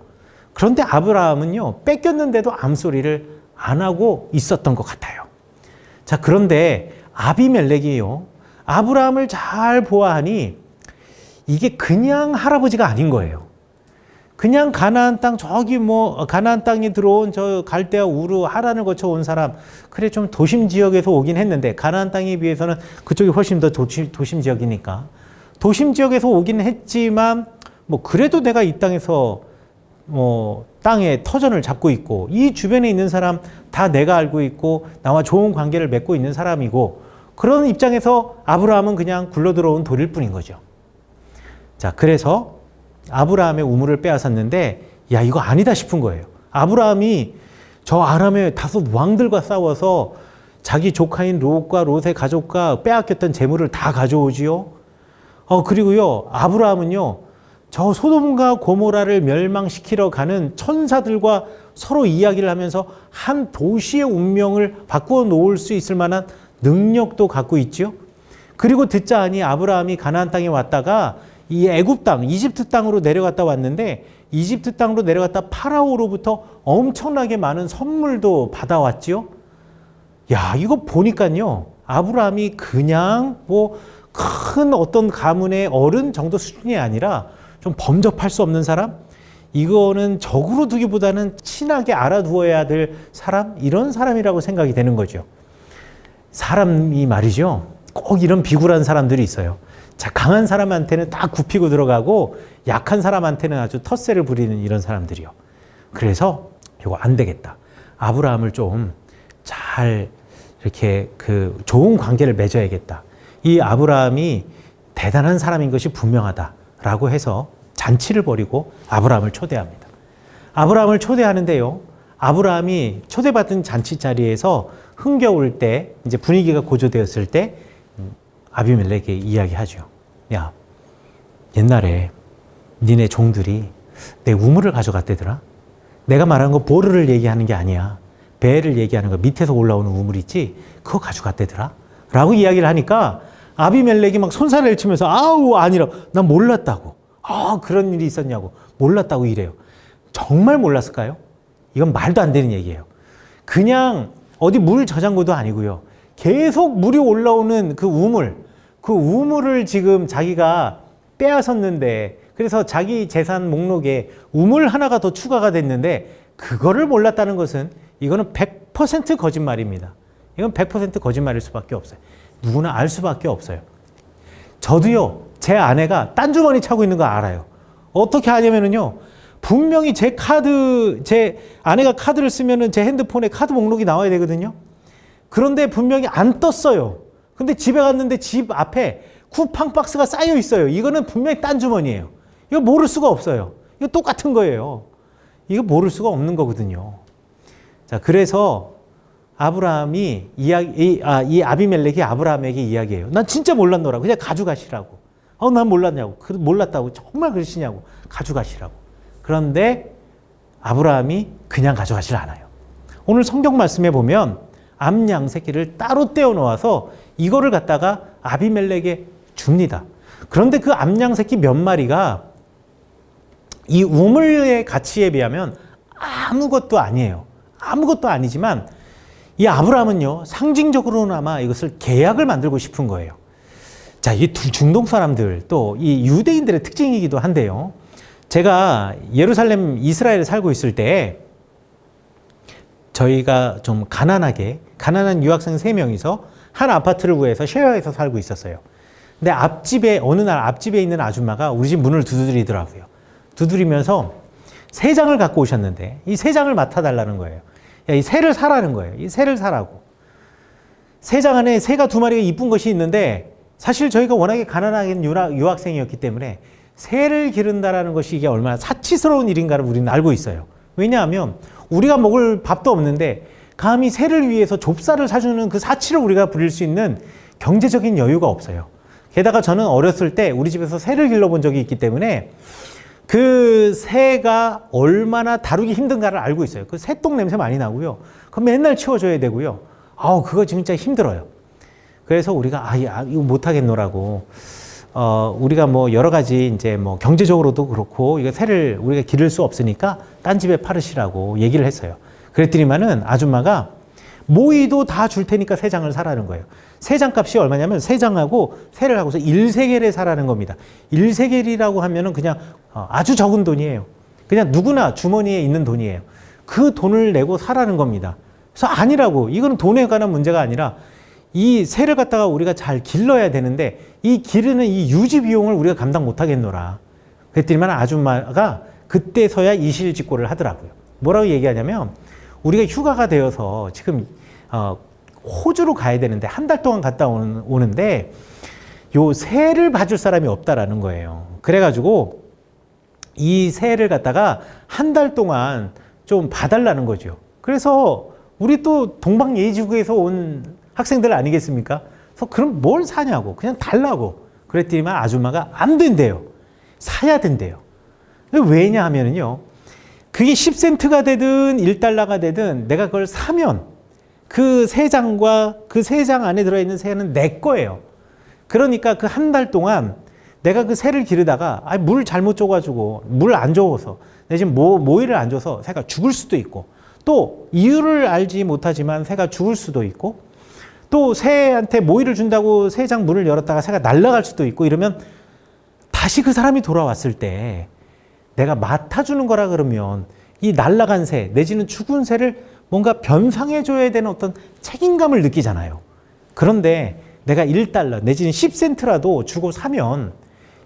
그런데 아브라함은요, 뺏겼는데도 암소리를 안 하고 있었던 것 같아요. 자, 그런데 아비멜렉이요, 아브라함을 잘 보아하니 이게 그냥 할아버지가 아닌 거예요. 그냥 가나안 땅, 저기 뭐 가나안 땅에 들어온 저 갈대아 우르 하란을 거쳐온 사람, 그래 좀 도심 지역에서 오긴 했는데 가나안 땅에 비해서는 그쪽이 훨씬 더 도심 지역이니까 도심 지역에서 오긴 했지만 뭐 그래도 내가 이 땅에서 뭐 땅에 터전을 잡고 있고 이 주변에 있는 사람 다 내가 알고 있고 나와 좋은 관계를 맺고 있는 사람이고, 그런 입장에서 아브라함은 그냥 굴러들어온 돌일 뿐인 거죠. 자, 그래서 아브라함의 우물을 빼앗았는데 야, 이거 아니다 싶은 거예요. 아브라함이 저 아람의 5 왕들과 싸워서 자기 조카인 롯과 롯의 가족과 빼앗겼던 재물을 다 가져오지요. 그리고요, 아브라함은요, 저 소돔과 고모라를 멸망시키러 가는 천사들과 서로 이야기를 하면서 한 도시의 운명을 바꾸어 놓을 수 있을 만한 능력도 갖고 있지요. 그리고 듣자 하니 아브라함이 가나안 땅에 왔다가 이 애굽 땅, 이집트 땅으로 내려갔다 왔는데 이집트 땅으로 내려갔다 파라오로부터 엄청나게 많은 선물도 받아왔지요. 야, 이거 보니까요, 아브라함이 그냥 뭐 큰 어떤 가문의 어른 정도 수준이 아니라 좀 범접할 수 없는 사람? 이거는 적으로 두기보다는 친하게 알아두어야 될 사람? 이런 사람이라고 생각이 되는 거죠. 사람이 말이죠, 꼭 이런 비굴한 사람들이 있어요. 자, 강한 사람한테는 딱 굽히고 들어가고 약한 사람한테는 아주 텃세를 부리는 이런 사람들이요. 그래서 이거 안 되겠다. 아브라함을 좀 잘 이렇게 그 좋은 관계를 맺어야겠다. 이 아브라함이 대단한 사람인 것이 분명하다라고 해서 잔치를 벌이고 아브라함을 초대합니다. 아브라함을 초대하는데요. 아브라함이 초대받은 잔치 자리에서 흥겨울 때, 이제 분위기가 고조되었을 때 아비멜렉에게 이야기하죠. 야, 옛날에 니네 종들이 내 우물을 가져갔대더라. 내가 말하는 거 보르를 얘기하는 게 아니야. 배를 얘기하는 거, 밑에서 올라오는 우물 있지? 그거 가져갔대더라. 라고 이야기를 하니까 아비멜렉이 막 손살을 치면서 아우 아니라 난 몰랐다고. 아 그런 일이 있었냐고. 몰랐다고 이래요. 정말 몰랐을까요? 이건 말도 안 되는 얘기예요. 그냥 어디 물 저장고도 아니고요. 계속 물이 올라오는 그 우물을 지금 자기가 빼앗았는데, 그래서 자기 재산 목록에 우물 하나가 더 추가가 됐는데 그거를 몰랐다는 것은 이거는 100% 거짓말입니다. 이건 100% 거짓말일 수밖에 없어요. 누구나 알 수밖에 없어요. 저도요, 제 아내가 딴 주머니 차고 있는 거 알아요. 어떻게 하냐면요, 분명히 제 아내가 카드를 쓰면은 제 핸드폰에 카드 목록이 나와야 되거든요. 그런데 분명히 안 떴어요. 근데 집에 갔는데 집 앞에 쿠팡 박스가 쌓여 있어요. 이거는 분명히 딴 주머니예요. 이거 모를 수가 없어요. 이거 똑같은 거예요. 이거 모를 수가 없는 거거든요. 자, 그래서 아브라함이 이 아비멜렉이 아브라함에게 이야기해요. 난 진짜 몰랐노라. 그냥 가져가시라고. 난 몰랐냐고. 몰랐다고. 정말 그러시냐고. 가져가시라고. 그런데 아브라함이 그냥 가져가질 않아요. 오늘 성경 말씀에 보면 암양 새끼를 따로 떼어 놓아서 이거를 갖다가 아비멜렉에 줍니다. 그런데 그 암양 새끼 몇 마리가 이 우물의 가치에 비하면 아무것도 아니에요. 아무것도 아니지만 이 아브라함은요, 상징적으로나마 이것을 계약을 만들고 싶은 거예요. 자, 이 중동 사람들 또 이 유대인들의 특징이기도 한데요. 제가 예루살렘 이스라엘에 살고 있을 때 저희가 좀 가난한 유학생 3명이서 한 아파트를 구해서 쉐어해서 살고 있었어요. 근데 어느 날 앞집에 있는 아줌마가 우리 집 문을 두드리더라고요. 두드리면서 새 장을 갖고 오셨는데 이 새 장을 맡아달라는 거예요. 야, 이 새를 사라는 거예요. 이 새를 사라고. 새 장 안에 새가 2마리가 이쁜 것이 있는데, 사실 저희가 워낙에 가난한 유학생이었기 때문에 새를 기른다라는 것이 이게 얼마나 사치스러운 일인가를 우리는 알고 있어요. 왜냐하면 우리가 먹을 밥도 없는데 감히 새를 위해서 좁쌀을 사주는 그 사치를 우리가 부릴 수 있는 경제적인 여유가 없어요. 게다가 저는 어렸을 때 우리 집에서 새를 길러본 적이 있기 때문에 그 새가 얼마나 다루기 힘든가를 알고 있어요. 그 새똥 냄새 많이 나고요. 그럼 맨날 치워줘야 되고요. 그거 진짜 힘들어요. 그래서 우리가 이거 못하겠노라고 우리가 뭐 여러 가지 이제 뭐 경제적으로도 그렇고 이거 새를 우리가 기를 수 없으니까 딴 집에 파르시라고 얘기를 했어요. 그랬더니만은 아줌마가 모이도 다 줄 테니까 새 장을 사라는 거예요. 새 장 값이 얼마냐면 새 장하고 새를 하고서 1세겔에 사라는 겁니다. 1세겔이라고 하면은 그냥 아주 적은 돈이에요. 그냥 누구나 주머니에 있는 돈이에요. 그 돈을 내고 사라는 겁니다. 그래서 아니라고. 이거는 돈에 관한 문제가 아니라 이 새를 갖다가 우리가 잘 길러야 되는데 이 기르는 이 유지 비용을 우리가 감당 못 하겠노라. 그랬더니만 아줌마가 그때서야 이실직고를 하더라고요. 뭐라고 얘기하냐면 우리가 휴가가 되어서 지금 호주로 가야 되는데 한 달 동안 갔다 오는데 요 새를 봐줄 사람이 없다라는 거예요. 그래가지고 이 새를 갖다가 한 달 동안 좀 봐달라는 거죠. 그래서 우리 또 동방예의지구에서 온 학생들 아니겠습니까? 그래서 그럼 뭘 사냐고 그냥 달라고 그랬더니만 아줌마가 안 된대요. 사야 된대요. 왜냐하면요, 그게 10센트가 되든 1달러가 되든 내가 그걸 사면 그 새 장과 그 새 장 안에 들어있는 새는 내 거예요. 그러니까 그 한 달 동안 내가 그 새를 기르다가 물 잘못 줘가지고 물 안 줘서 내지금 모이를 안 줘서 새가 죽을 수도 있고, 또 이유를 알지 못하지만 새가 죽을 수도 있고, 또 새한테 모이를 준다고 새 장 문을 열었다가 새가 날아갈 수도 있고, 이러면 다시 그 사람이 돌아왔을 때 내가 맡아주는 거라 그러면 이 날아간 새 내지는 죽은 새를 뭔가 변상해줘야 되는 어떤 책임감을 느끼잖아요. 그런데 내가 1달러 내지는 10센트라도 주고 사면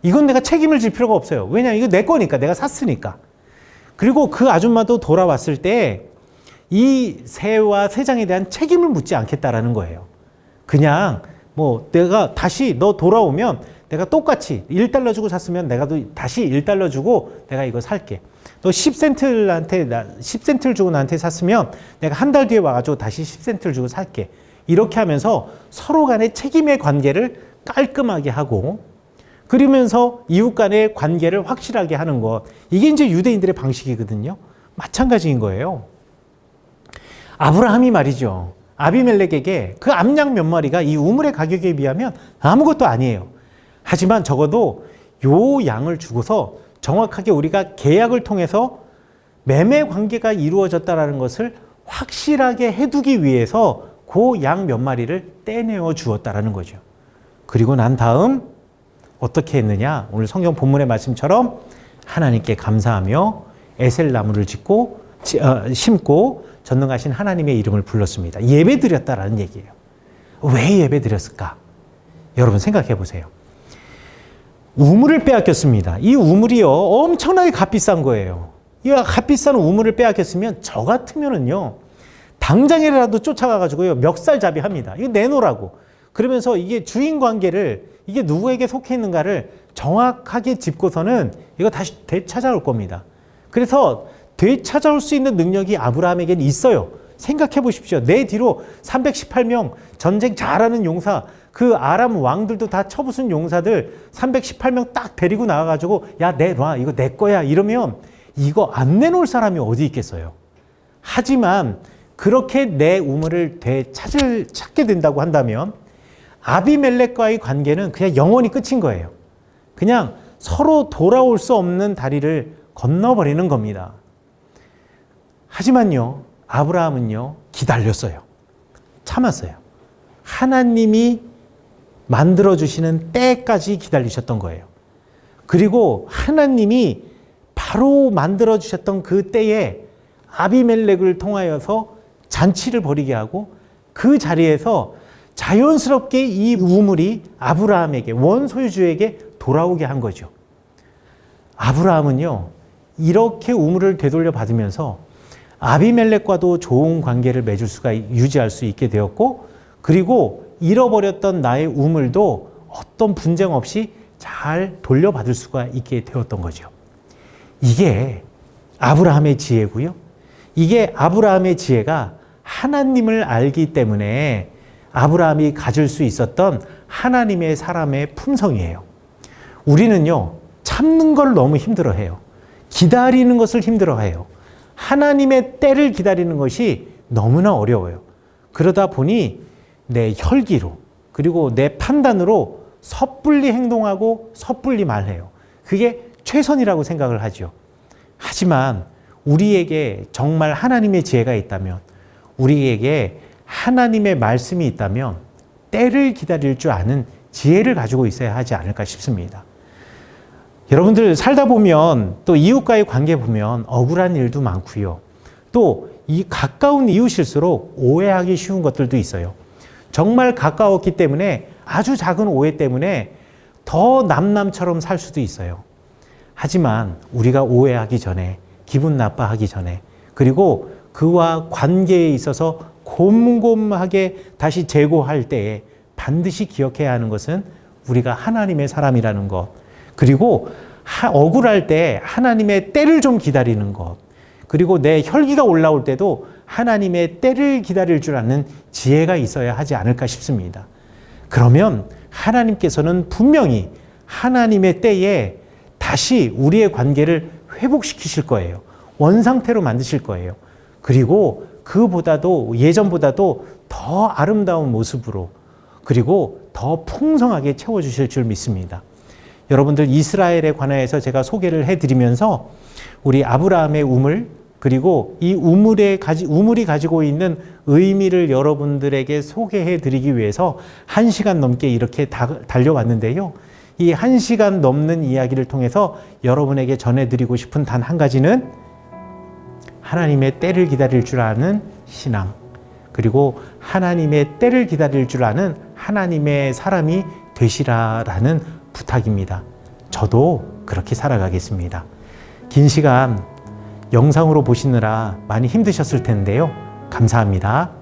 이건 내가 책임을 질 필요가 없어요. 왜냐하면 이거 내 거니까, 내가 샀으니까. 그리고 그 아줌마도 돌아왔을 때 이 새와 새장에 대한 책임을 묻지 않겠다라는 거예요. 그냥 뭐 내가 다시 너 돌아오면 내가 똑같이 1달러 주고 샀으면 내가 다시 1달러 주고 내가 이거 살게. 너 10센트를 주고 나한테 샀으면 내가 한 달 뒤에 와가지고 다시 10센트를 주고 살게. 이렇게 하면서 서로 간의 책임의 관계를 깔끔하게 하고, 그러면서 이웃 간의 관계를 확실하게 하는 것. 이게 이제 유대인들의 방식이거든요. 마찬가지인 거예요. 아브라함이 말이죠. 아비멜렉에게 그 암양 몇 마리가 이 우물의 가격에 비하면 아무것도 아니에요. 하지만 적어도 요 양을 주고서 정확하게 우리가 계약을 통해서 매매 관계가 이루어졌다는 것을 확실하게 해두기 위해서 그 양 몇 마리를 떼내어 주었다는 거죠. 그리고 난 다음 어떻게 했느냐? 오늘 성경 본문의 말씀처럼 하나님께 감사하며 에셀 나무를 심고 전능하신 하나님의 이름을 불렀습니다. 예배 드렸다라는 얘기예요. 왜 예배 드렸을까? 여러분 생각해 보세요. 우물을 빼앗겼습니다. 이 우물이요, 엄청나게 값비싼 거예요. 이 값비싼 우물을 빼앗겼으면 저 같으면은요, 당장이라도 쫓아가가지고요, 멱살잡이 합니다. 이거 내놓으라고. 그러면서 이게 주인 관계를, 이게 누구에게 속해 있는가를 정확하게 짚고서는 이거 다시 되찾아올 겁니다. 그래서 되찾아올 수 있는 능력이 아브라함에게는 있어요. 생각해 보십시오. 내 뒤로 318명 전쟁 잘하는 용사, 그 아람 왕들도 다 쳐부순 용사들 318명 딱 데리고 나와가지고 야, 내놔. 이거 내 거야. 이러면 이거 안 내놓을 사람이 어디 있겠어요. 하지만 그렇게 내 우물을 찾게 된다고 한다면 아비멜렉과의 관계는 그냥 영원히 끝인 거예요. 그냥 서로 돌아올 수 없는 다리를 건너버리는 겁니다. 하지만요, 아브라함은요, 기다렸어요. 참았어요. 하나님이 만들어주시는 때까지 기다리셨던 거예요. 그리고 하나님이 바로 만들어주셨던 그 때에 아비멜렉을 통하여서 잔치를 벌이게 하고 그 자리에서 자연스럽게 이 우물이 아브라함에게, 원소유주에게 돌아오게 한 거죠. 아브라함은요, 이렇게 우물을 되돌려 받으면서 아비멜렉과도 좋은 관계를 유지할 수 있게 되었고, 그리고 잃어버렸던 나의 우물도 어떤 분쟁 없이 잘 돌려받을 수가 있게 되었던 거죠. 이게 아브라함의 지혜고요. 이게 아브라함의 지혜가 하나님을 알기 때문에 아브라함이 가질 수 있었던 하나님의 사람의 품성이에요. 우리는요, 참는 걸 너무 힘들어해요. 기다리는 것을 힘들어해요. 하나님의 때를 기다리는 것이 너무나 어려워요. 그러다 보니 내 혈기로, 그리고 내 판단으로 섣불리 행동하고 섣불리 말해요. 그게 최선이라고 생각을 하죠. 하지만 우리에게 정말 하나님의 지혜가 있다면, 우리에게 하나님의 말씀이 있다면 때를 기다릴 줄 아는 지혜를 가지고 있어야 하지 않을까 싶습니다. 여러분들 살다 보면 또 이웃과의 관계 보면 억울한 일도 많고요. 또 이 가까운 이웃일수록 오해하기 쉬운 것들도 있어요. 정말 가까웠기 때문에 아주 작은 오해 때문에 더 남남처럼 살 수도 있어요. 하지만 우리가 오해하기 전에, 기분 나빠하기 전에, 그리고 그와 관계에 있어서 곰곰하게 다시 재고할 때에 반드시 기억해야 하는 것은 우리가 하나님의 사람이라는 것, 그리고 억울할 때 하나님의 때를 좀 기다리는 것, 그리고 내 혈기가 올라올 때도 하나님의 때를 기다릴 줄 아는 지혜가 있어야 하지 않을까 싶습니다. 그러면 하나님께서는 분명히 하나님의 때에 다시 우리의 관계를 회복시키실 거예요. 원상태로 만드실 거예요. 그리고 그보다도, 예전보다도 더 아름다운 모습으로, 그리고 더 풍성하게 채워주실 줄 믿습니다. 여러분들, 이스라엘에 관하여서 제가 소개를 해드리면서 우리 아브라함의 우물, 그리고 이 우물이 가지고 있는 의미를 여러분들에게 소개해드리기 위해서 1시간 넘게 이렇게 달려왔는데요. 이 1시간 넘는 이야기를 통해서 여러분에게 전해드리고 싶은 단 한 가지는 하나님의 때를 기다릴 줄 아는 신앙, 그리고 하나님의 때를 기다릴 줄 아는 하나님의 사람이 되시라라는 부탁입니다. 저도 그렇게 살아가겠습니다. 긴 시간 영상으로 보시느라 많이 힘드셨을 텐데요. 감사합니다.